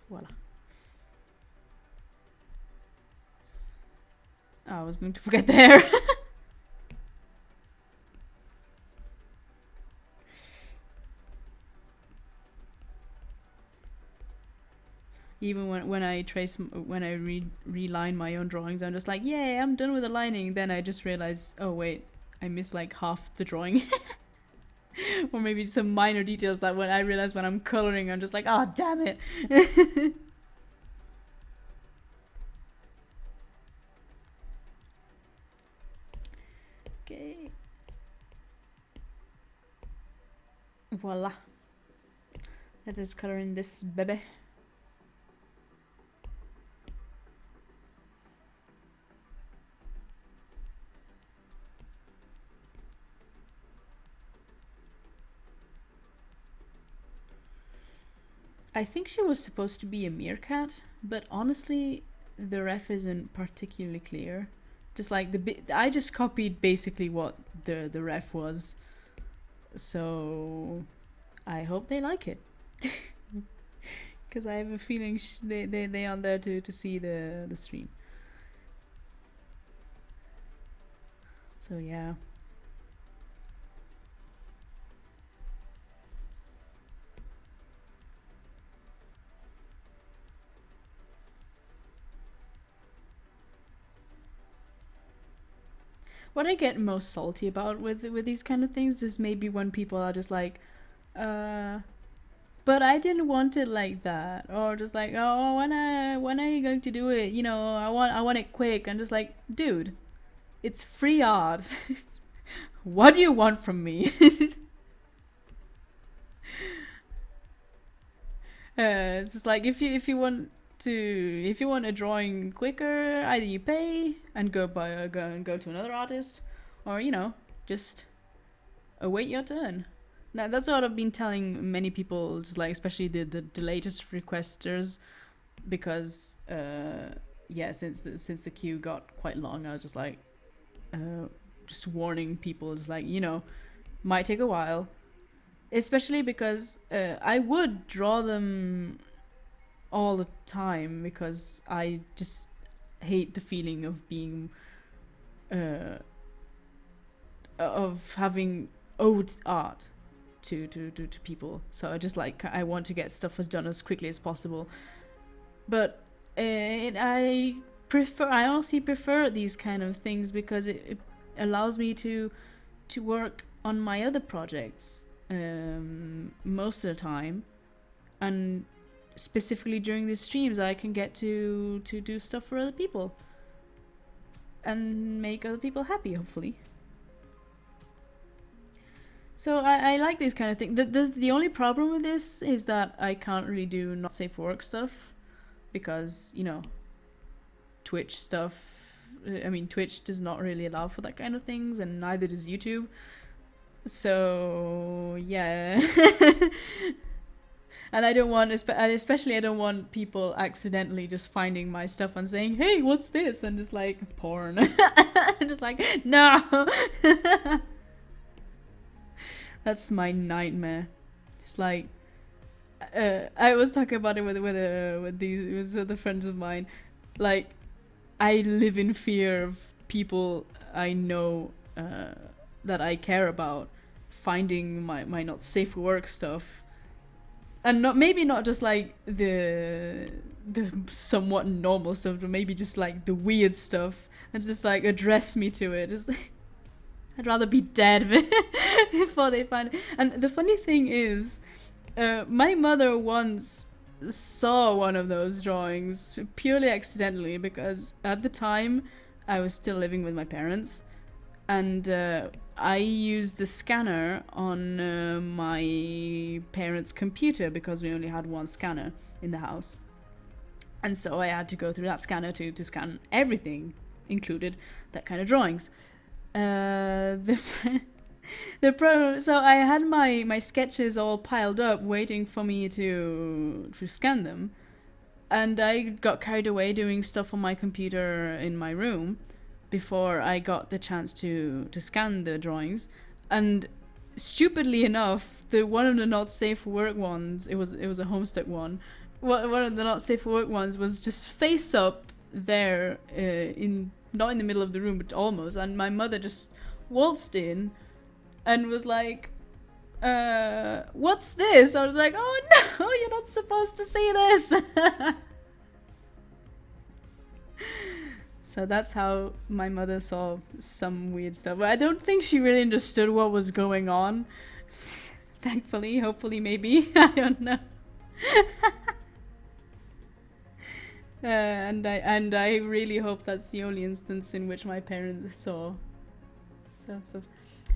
Voila. I was going to forget the hair. Even when I reline my own drawings, I'm just like, yay, I'm done with the lining. Then I just realize, oh wait, I missed like half the drawing. Or maybe some minor details that when I realize when I'm coloring, I'm just like, oh, damn it. Okay. Voila. Let's just color in this baby. I think she was supposed to be a meerkat, but honestly, the ref isn't particularly clear. Just like I just copied basically what the ref was. So I hope they like it. Because I have a feeling they are there to see the stream. So yeah. What I get most salty about with these kind of things is maybe when people are just like, but I didn't want it like that, or just like, oh, when are you going to do it? You know, I want it quick. And just like, dude, it's free art. What do you want from me? It's just like if you want a drawing quicker, either you pay and go to another artist, or just await your turn. Now that's what I've been telling many people, just like especially the latest requesters, because since the queue got quite long, I was just like just warning people, just like might take a while, especially because I would draw them all the time because I just hate the feeling of being of having owed art to people. So I want to get stuff done as quickly as possible. But I honestly prefer these kind of things because it allows me to work on my other projects most of the time, and specifically during these streams I can get to do stuff for other people and make other people happy, hopefully. So I like these kind of things. The only problem with this is that I can't really do not safe for work stuff because Twitch stuff, I mean Twitch does not really allow for that kind of things, and neither does YouTube. So yeah. And I don't want, especially I don't want people accidentally just finding my stuff and saying, hey, what's this? And just like, porn. Just like, no. That's my nightmare. It's like, I was talking about it with these other friends of mine. Like, I live in fear of people I know that I care about finding my not safe for work stuff. And maybe not just like the somewhat normal stuff, but maybe just like the weird stuff, and just like address me to it. Just like, I'd rather be dead before they find it. And the funny thing is, my mother once saw one of those drawings purely accidentally because at the time I was still living with my parents, and I used the scanner on my parents' computer because we only had one scanner in the house. And so I had to go through that scanner to scan everything, included that kind of drawings. The problem, so I had my sketches all piled up waiting for me to scan them. And I got carried away doing stuff on my computer in my room before I got the chance to scan the drawings. And stupidly enough, one of the not safe for work ones, it was a Homestuck one, one of the not safe for work ones was just face up there, not in the middle of the room, but almost, and my mother just waltzed in and was like, what's this? I was like, oh no, you're not supposed to see this. So that's how my mother saw some weird stuff. But I don't think she really understood what was going on. Thankfully, hopefully, maybe. I don't know. And I really hope that's the only instance in which my parents saw. So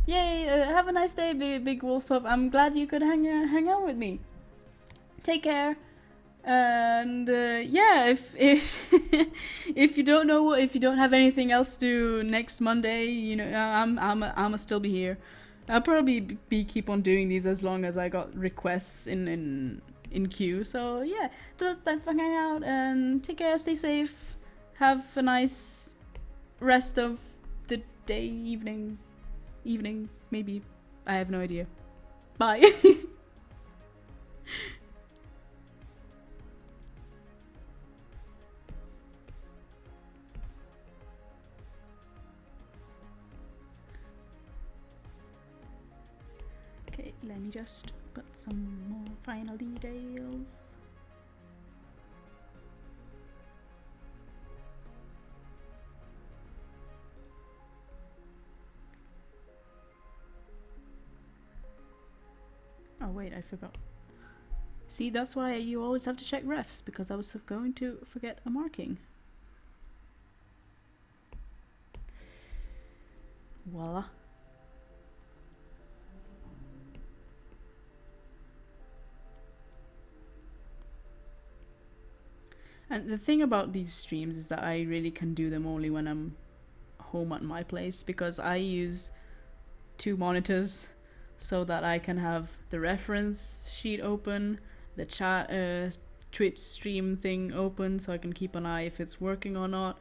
yay! Have a nice day, big wolf pup. I'm glad you could hang out with me. Take care. And yeah, if if you don't know, if you don't have anything else to do next Monday, you know, I'ma still be here. I'll probably be keep on doing these as long as I got requests in queue. So yeah, thanks for hanging out and take care. Stay safe. Have a nice rest of the day, evening, maybe. I have no idea. Bye. Okay, let me just put some more final details. Oh wait, I forgot. See, that's why you always have to check refs, because I was going to forget a marking. Voila. And the thing about these streams is that I really can do them only when I'm home at my place, because I use 2 monitors so that I can have the reference sheet open, the chat Twitch stream thing open so I can keep an eye if it's working or not,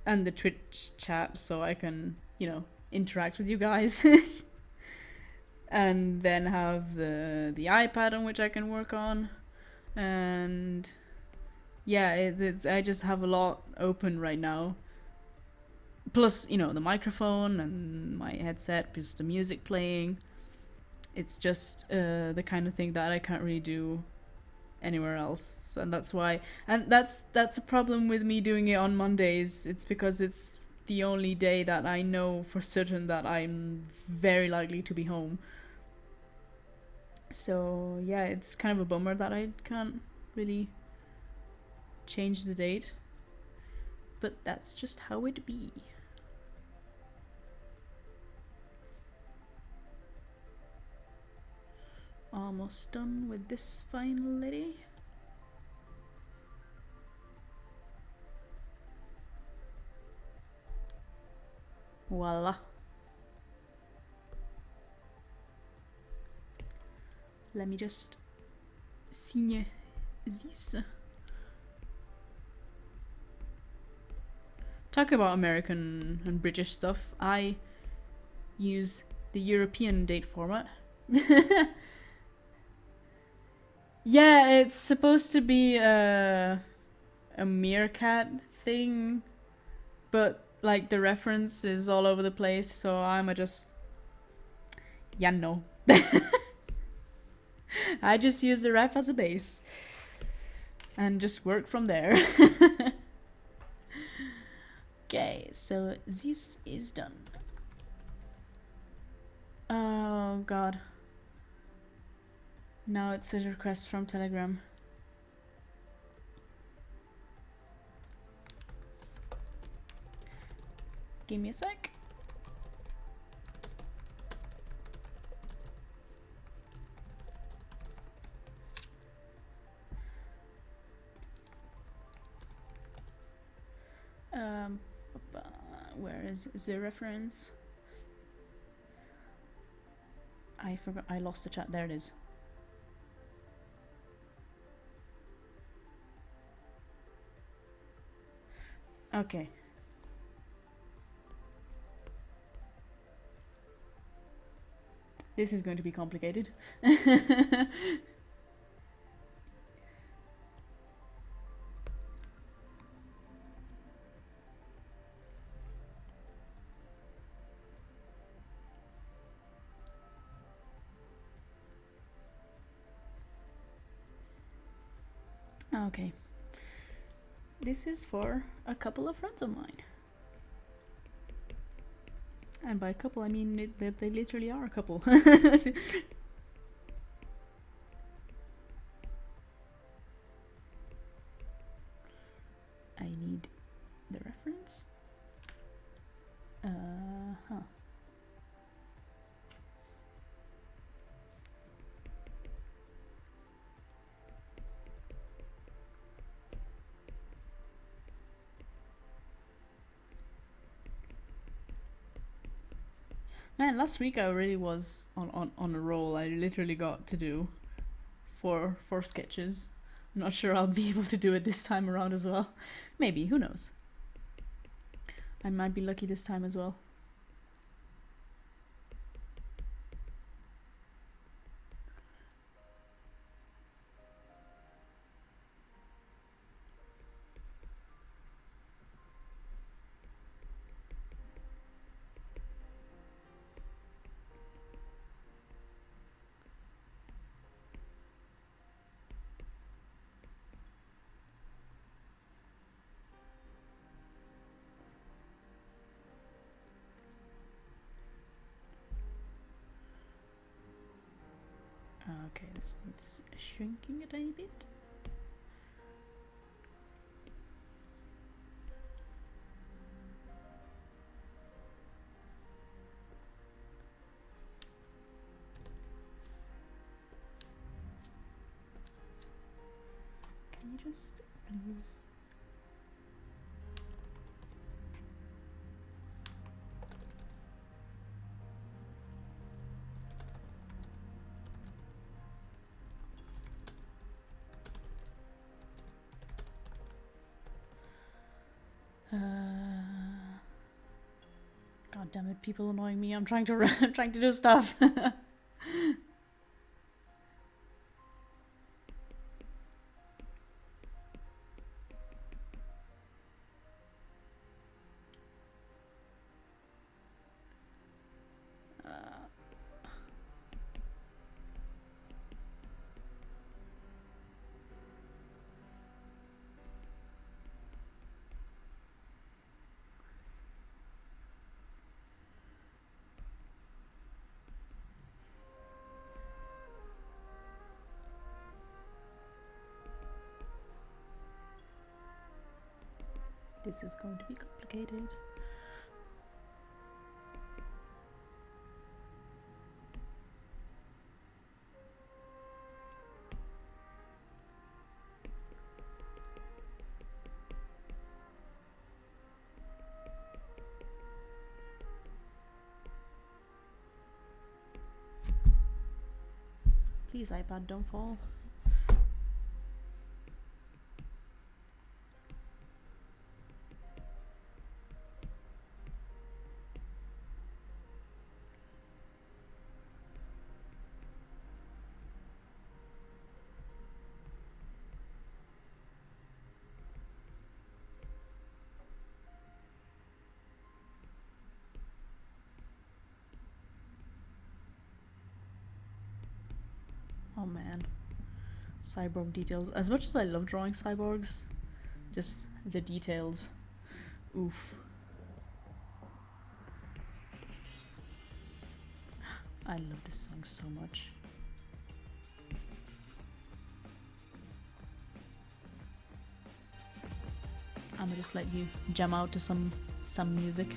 and the Twitch chat so I can, you know, interact with you guys. And then have the iPad on which I can work on, and yeah, I just have a lot open right now. Plus, you know, the microphone and my headset, plus the music playing. It's just the kind of thing that I can't really do anywhere else, and that's why. And that's a problem with me doing it on Mondays. It's because it's the only day that I know for certain that I'm very likely to be home. So yeah, it's kind of a bummer that I can't really change the date, but that's just how it be. Almost done with this fine lady. Voila. Let me just sign this. Talk about American and British stuff. I use the European date format. Yeah, it's supposed to be a meerkat thing, but like the reference is all over the place, so I'ma just, yeah, no. I just use the ref as a base and just work from there. Okay, so this is done. Oh god. Now it's a request from Telegram. Give me a sec. Where is the reference? I forgot. I lost the chat. There it is. Okay. This is going to be complicated. Okay. This is for a couple of friends of mine. And by couple, I mean that they literally are a couple. I need the reference. Huh. Man, last week I really was on a roll. I literally got to do four sketches. I'm not sure I'll be able to do it this time around as well. Maybe, who knows? I might be lucky this time as well. Okay, this needs shrinking a tiny bit. Can you just please? God damn it! People annoying me. I'm trying to I'm trying to do stuff. This is going to be complicated. Please, iPad, don't fall. Oh man. Cyborg details. As much as I love drawing cyborgs, just the details. Oof. I love this song so much. I'm gonna just let you jam out to some music.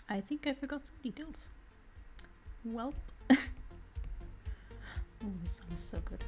I think I forgot some details. Welp. Oh, this song is so good.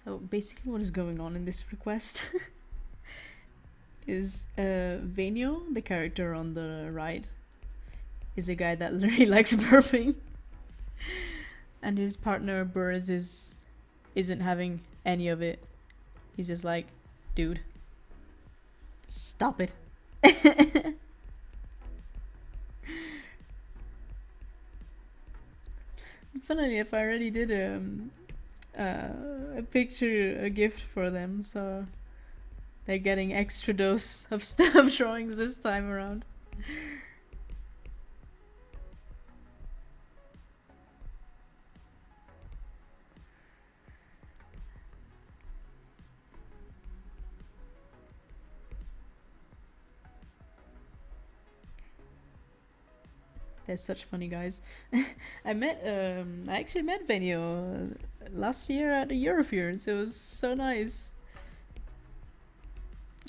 So basically what is going on in this request is Venio, the character on the right, is a guy that really likes burping. And his partner Burrs isn't having any of it. He's just like, dude, stop it. Funnily enough, I already did a picture, a gift for them, so they're getting extra dose of stuff drawings this time around. They're such funny guys. I actually met Venio last year at the Eurofear, so it was so nice.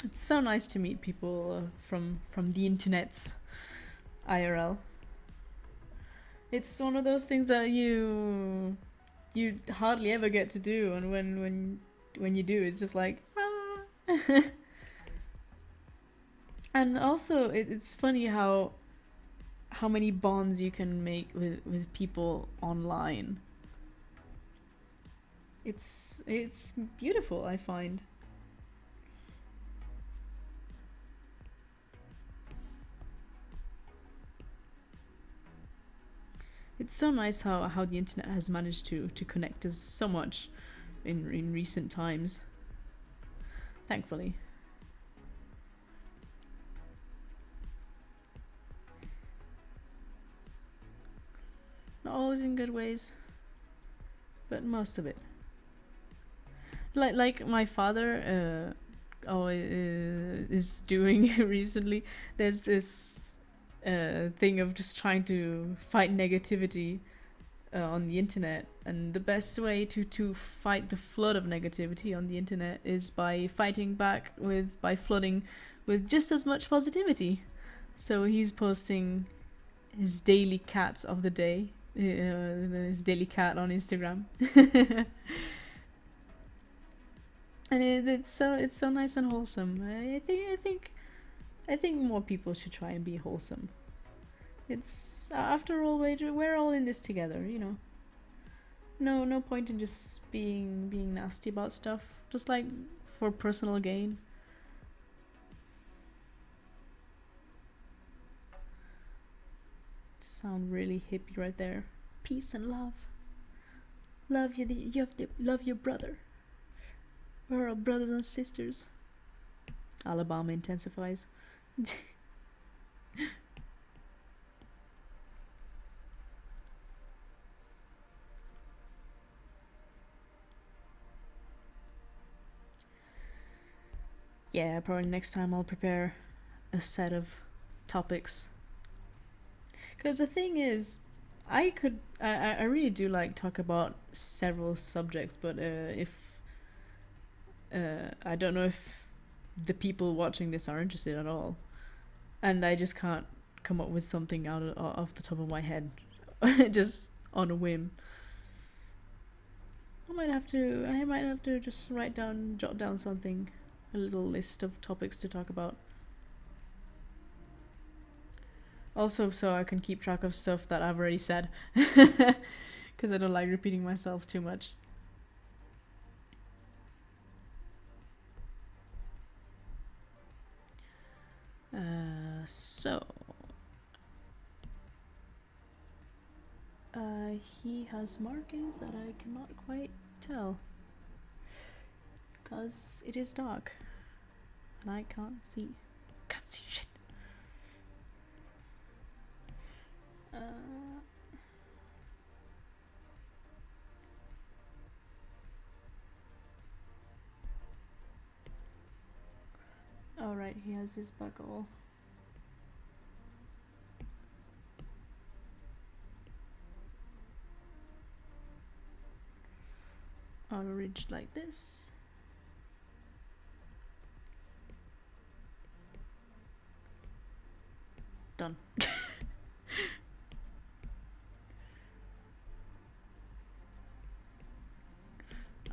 It's so nice to meet people from the internets, IRL. It's one of those things that you hardly ever get to do, and when you do, it's just like, ah. And also, it's funny how many bonds you can make with people online. It's beautiful, I find. It's so nice how the internet has managed to connect us so much in recent times. Thankfully. Not always in good ways, but most of it. Like my father is doing recently. There's this thing of just trying to fight negativity on the internet, and the best way to fight the flood of negativity on the internet is by fighting back by flooding with just as much positivity. So he's posting his daily cat of the day, his daily cat on Instagram. And it's so nice and wholesome. I think more people should try and be wholesome. It's after all, we're all in this together, you know. No point in just being nasty about stuff, just like for personal gain. Just sound really hippie right there. Peace and love. Love love your brother. We're all brothers and sisters. Alabama intensifies. Yeah, probably next time I'll prepare a set of topics. Because the thing is, I really do like talk about several subjects, but if I don't know if the people watching this are interested at all, and I just can't come up with something off the top of my head, just on a whim. I might have to just jot down something, a little list of topics to talk about. Also, so I can keep track of stuff that I've already said, because I don't like repeating myself too much. So he has markings that I cannot quite tell because it is dark and I can't see shit. All right, he has his buckle. On a ridge like this. Done.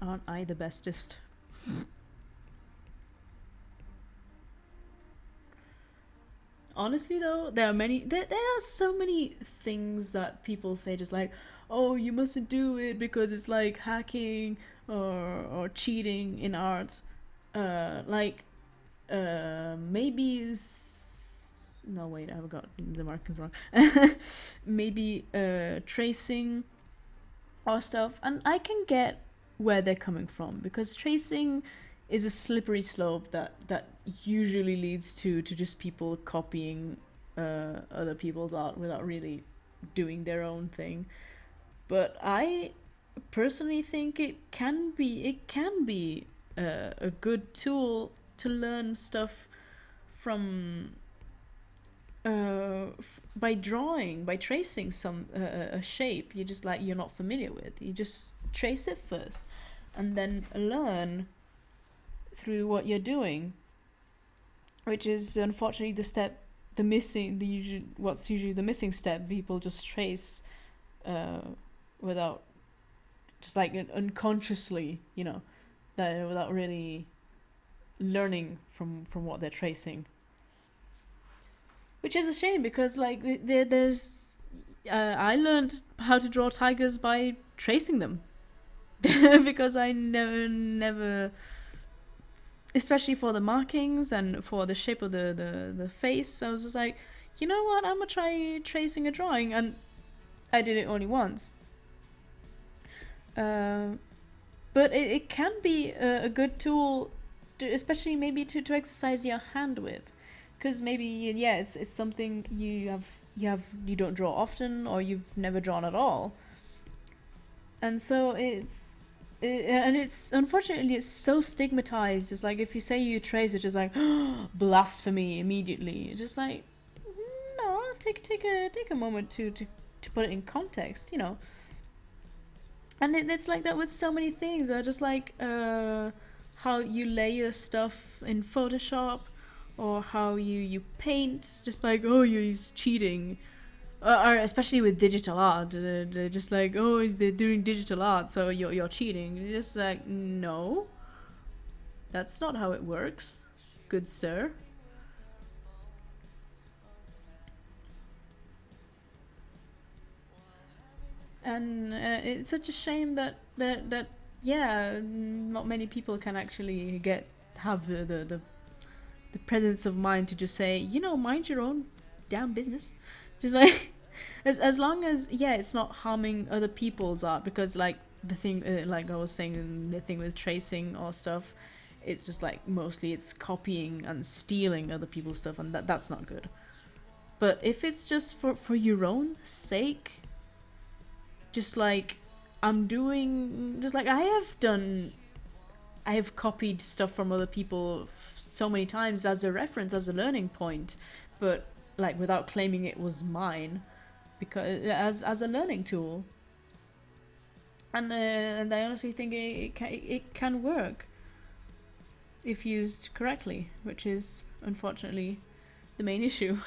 Aren't I the bestest? Honestly though, there are so many things that people say, just like, oh, you mustn't do it because it's like hacking or cheating in arts. Maybe no, wait, I've got the markings wrong. Maybe tracing or stuff, and I can get where they're coming from, because tracing is a slippery slope that usually leads to just people copying other people's art without really doing their own thing. But I personally think it can be a good tool to learn stuff from by tracing a shape you're not familiar with. You just trace it first and then learn through what you're doing, which is unfortunately what's usually the missing step. People just trace without, just like unconsciously, without really learning from what they're tracing, which is a shame, because like there's I learned how to draw tigers by tracing them. Because I never, especially for the markings and for the shape of the face, I was just like, you know what, I'm gonna try tracing a drawing. And I did it only once. Um, but it can be a good tool, especially maybe to exercise your hand with, because maybe yeah, it's something you don't draw often, or you've never drawn at all, and so and it's unfortunately it's so stigmatized. It's like if you say you trace, it's just like blasphemy immediately. It's just like no, take a moment to put it in context, you know. And it's like that with so many things. Just like how you layer stuff in Photoshop, or how you paint. Just like oh, you're cheating, or especially with digital art, they're just like oh, they're doing digital art, so you're cheating. You're just like no, that's not how it works, good sir. And it's such a shame that yeah, not many people can actually have the presence of mind to just say, you know, mind your own damn business. Just like as long as yeah, it's not harming other people's art, because like the thing like I was saying, the thing with tracing or stuff, it's just like mostly it's copying and stealing other people's stuff, and that's not good. But if it's just for your own sake, just like I'm doing, just like I have copied stuff from other people so many times as a reference, as a learning point, but like without claiming it was mine, because as a learning tool. And I honestly think it can work if used correctly, which is unfortunately the main issue.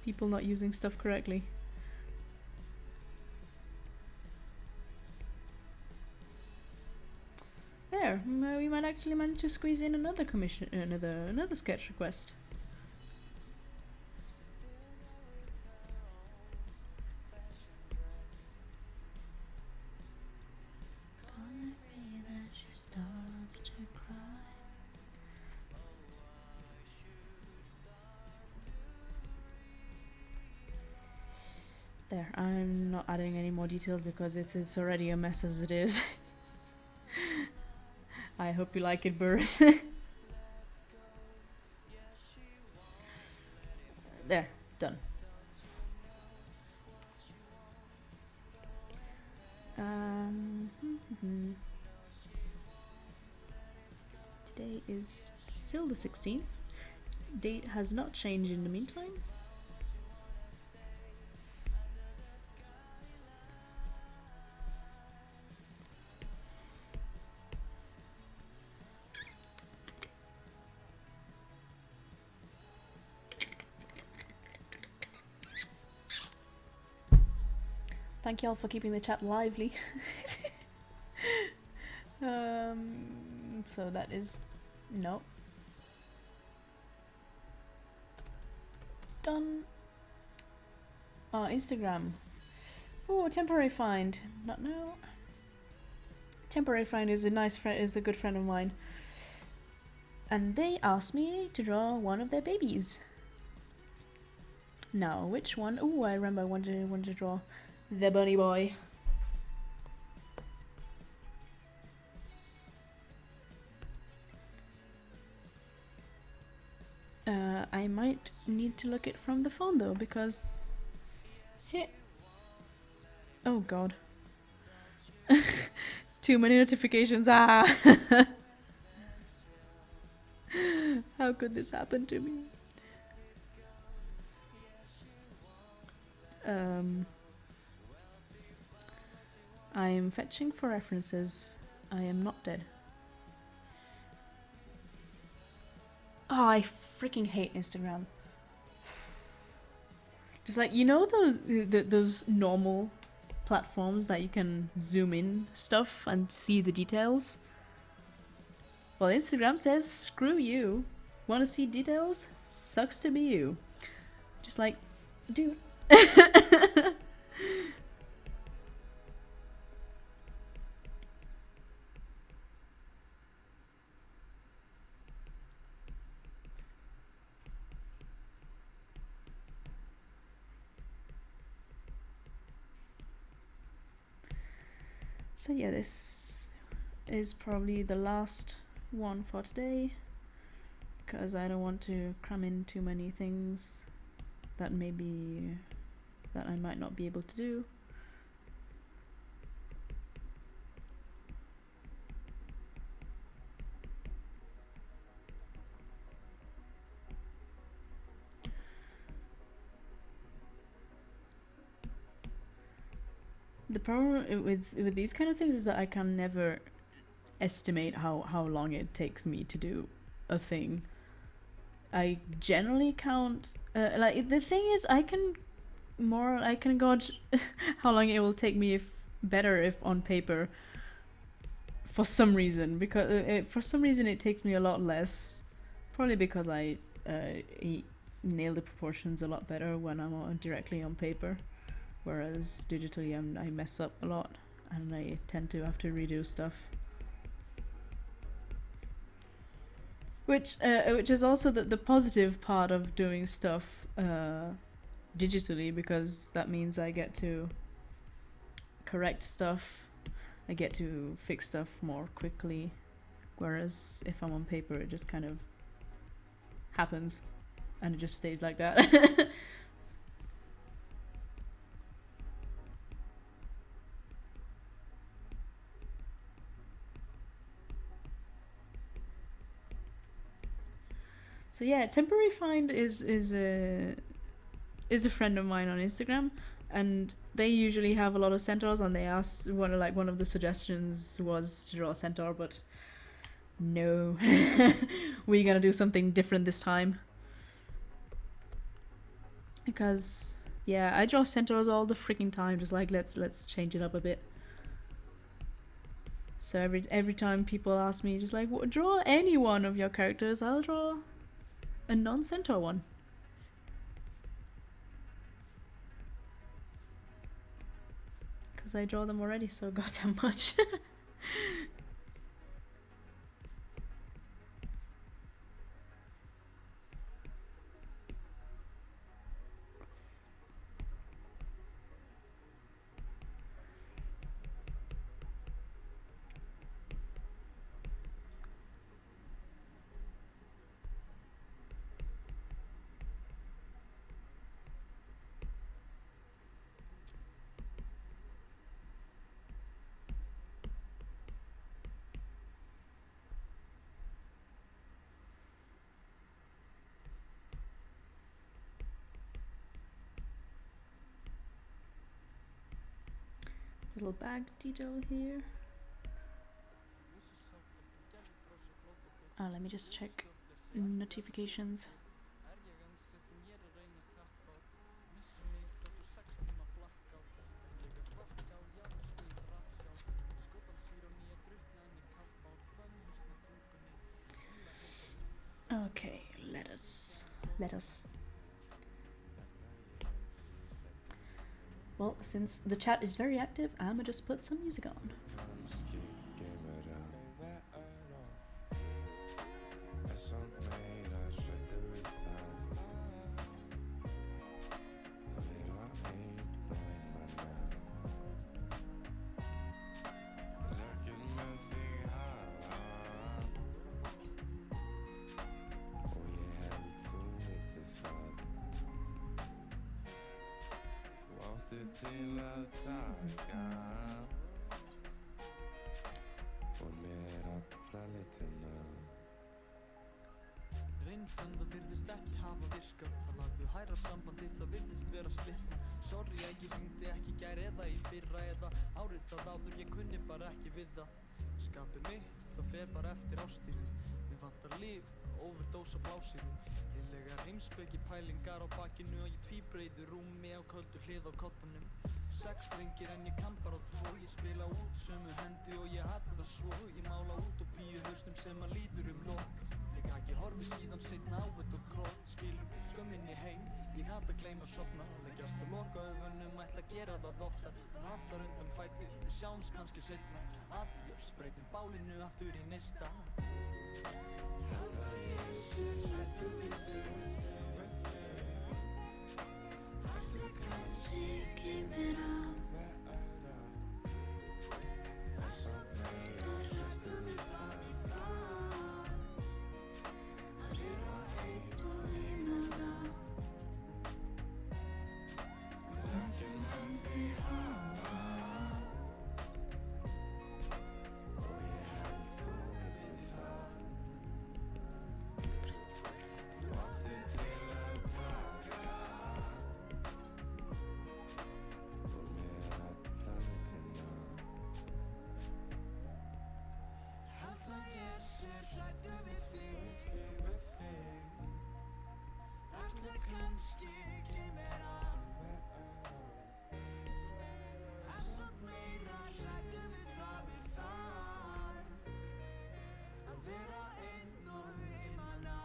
People not using stuff correctly. There, we might actually manage to squeeze in another commission, another sketch request. There, I'm not adding any more details because it's already a mess as it is. I hope you like it, Burris. There, done. Today is still the 16th. Date has not changed in the meantime. Thank you all for keeping the chat lively. So that is no. Done. Instagram. Oh, temporary find. Not now. Temporary find is is a good friend of mine, and they asked me to draw one of their babies. Now, which one? Oh, I remember I wanted to draw the bunny boy. I might need to look it from the phone though, because oh god. Too many notifications. Ah. How could this happen to me? I am fetching for references. I am not dead. Oh, I freaking hate Instagram. Just like, you know those normal platforms that you can zoom in stuff and see the details? Well, Instagram says, screw you. Want to see details? Sucks to be you. Just like, dude. So yeah, this is probably the last one for today, because I don't want to cram in too many things that that I might not be able to do. The problem with these kind of things is that I can never estimate how long it takes me to do a thing. I generally count like the thing is I can gauge how long it will take me if on paper, for some reason, because for some reason it takes me a lot less, probably because I nail the proportions a lot better when I'm directly on paper, whereas digitally I mess up a lot and I tend to have to redo stuff. Which is also the positive part of doing stuff digitally, because that means I get to correct stuff, I get to fix stuff more quickly, whereas if I'm on paper it just kind of happens and it just stays like that. So yeah, temporary find is a friend of mine on Instagram, and they usually have a lot of centaurs, and they asked one of the suggestions was to draw a centaur, but no, we're gonna do something different this time, because yeah, I draw centaurs all the freaking time, just like let's change it up a bit. So every time people ask me, just like, draw any one of your characters, I'll draw a non-centaur one. Because I draw them already so goddamn much. Little bag detail here. Let me just check notifications. Okay, let us. Well, since the chat is very active, I'ma just put some music on. Heimspeki pælingar á bakinu og ég tvíbreiðu rúmi á köldu hlið á kottanum. 6 strengir en ég kann bara á 2. Ég spila út sömu hendi og ég hata það svo. Ég mála út og píu haustum sem að líður lok. Ég horfi síðan seinna á þetta og krót. Skilur skömminni heim. Ég hata að gleyma að sofna. Leggjast að loka augunum, ætla að gera það oftar. Hattar undan fæti, við sjáumst kannski seinna. Adiós, breytum bálinu aftur í nista. Halda ég sé hræddur við þig. Kannski glimir á. kannski geimvera er samt meira hræddur við það að vera einn og einmana.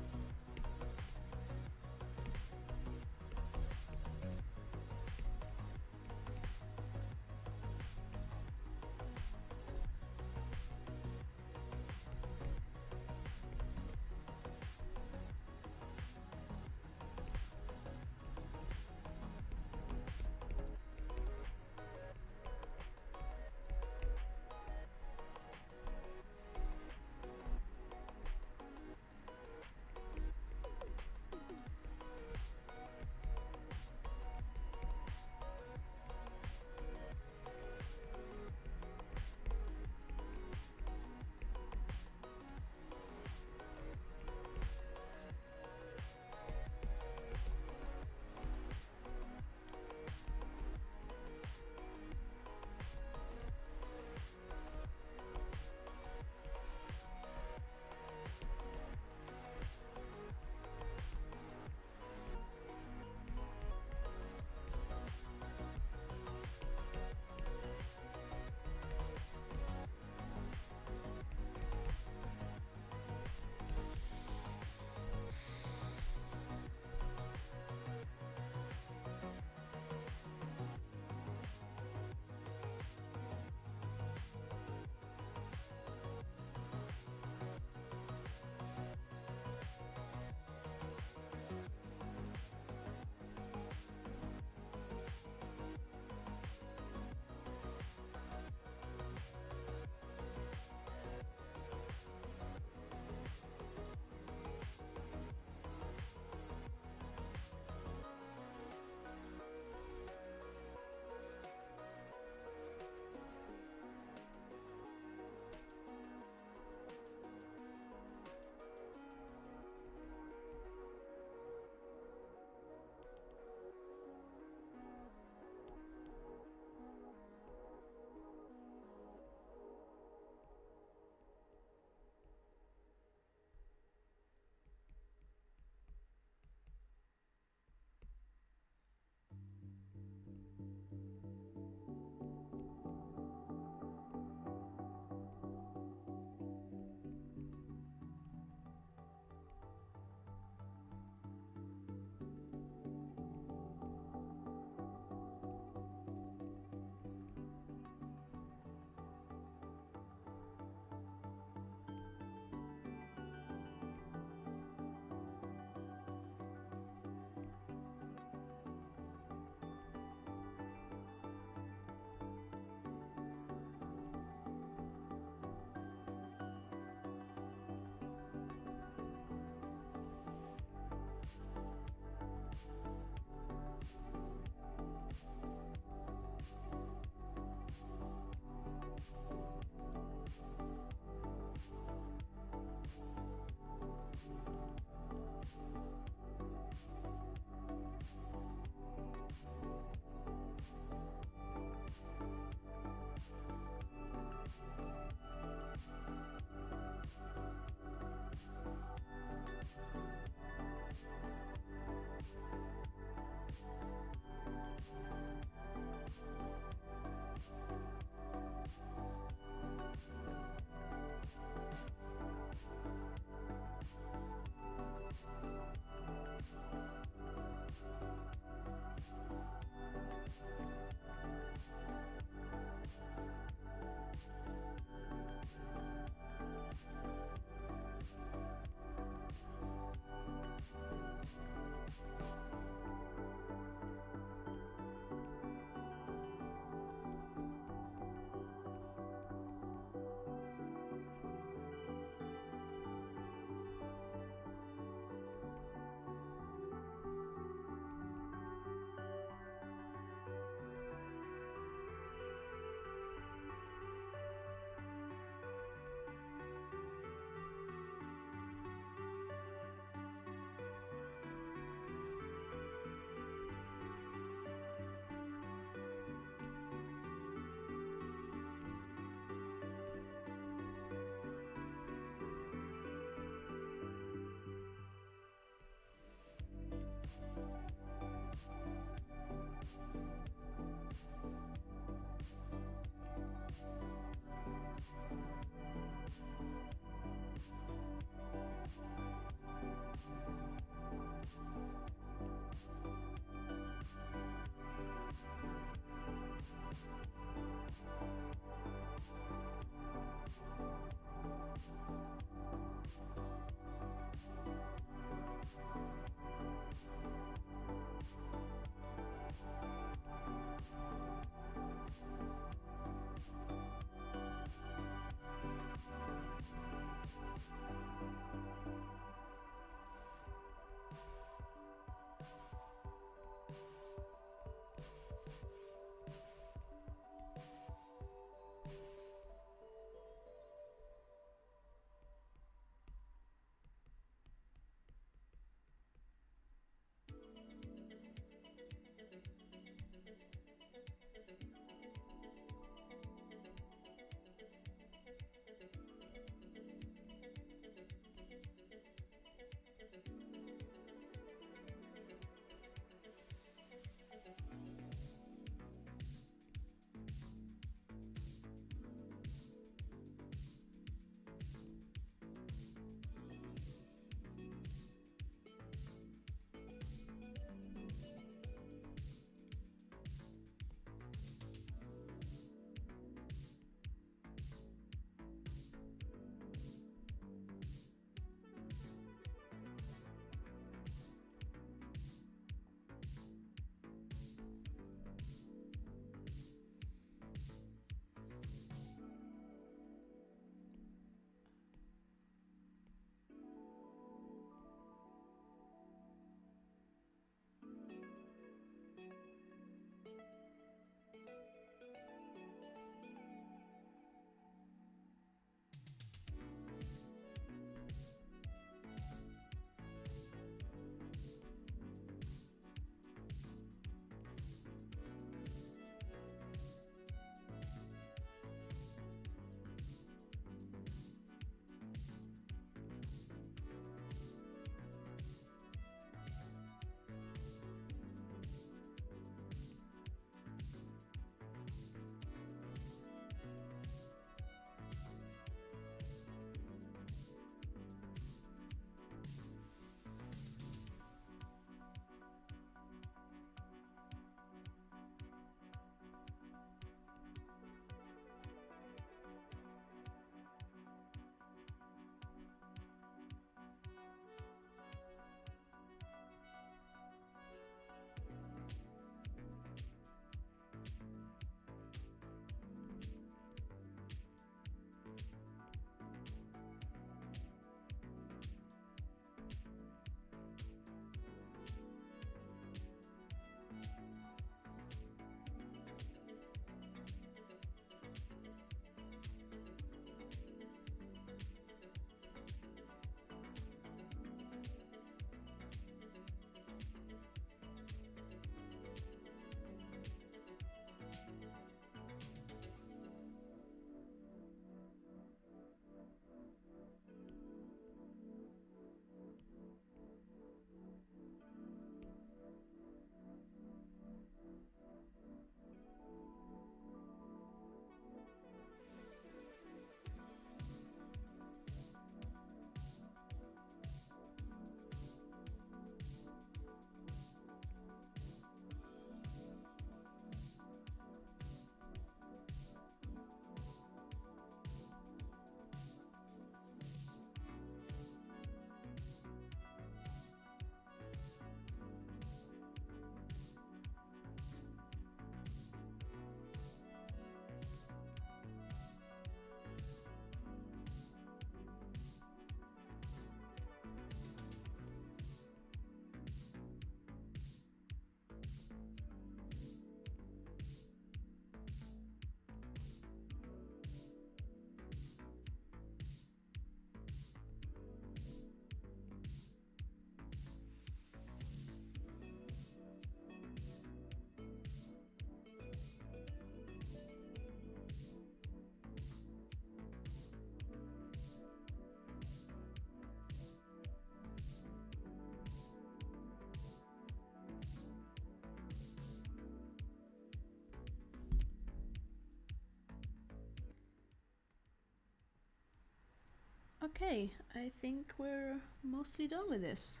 Okay, I think we're mostly done with this.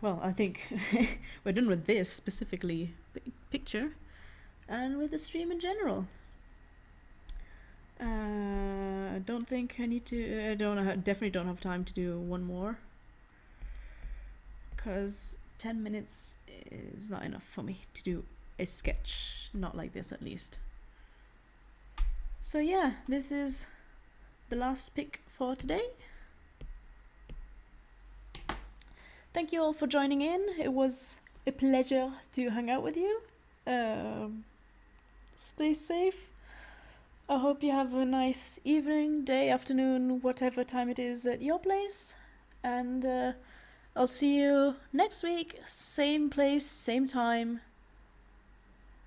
Well, I think we're done with this specifically picture and with the stream in general. I don't think I need to. I definitely don't have time to do one more, because 10 minutes is not enough for me to do a sketch, not like this at least. So yeah, this is the last pick for today. Thank you all for joining in. It was a pleasure to hang out with you. Stay safe. I hope you have a nice evening, day, afternoon, whatever time it is at your place. And I'll see you next week, same place, same time.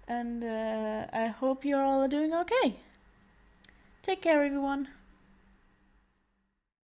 And I hope you're all doing okay. Take care, everyone.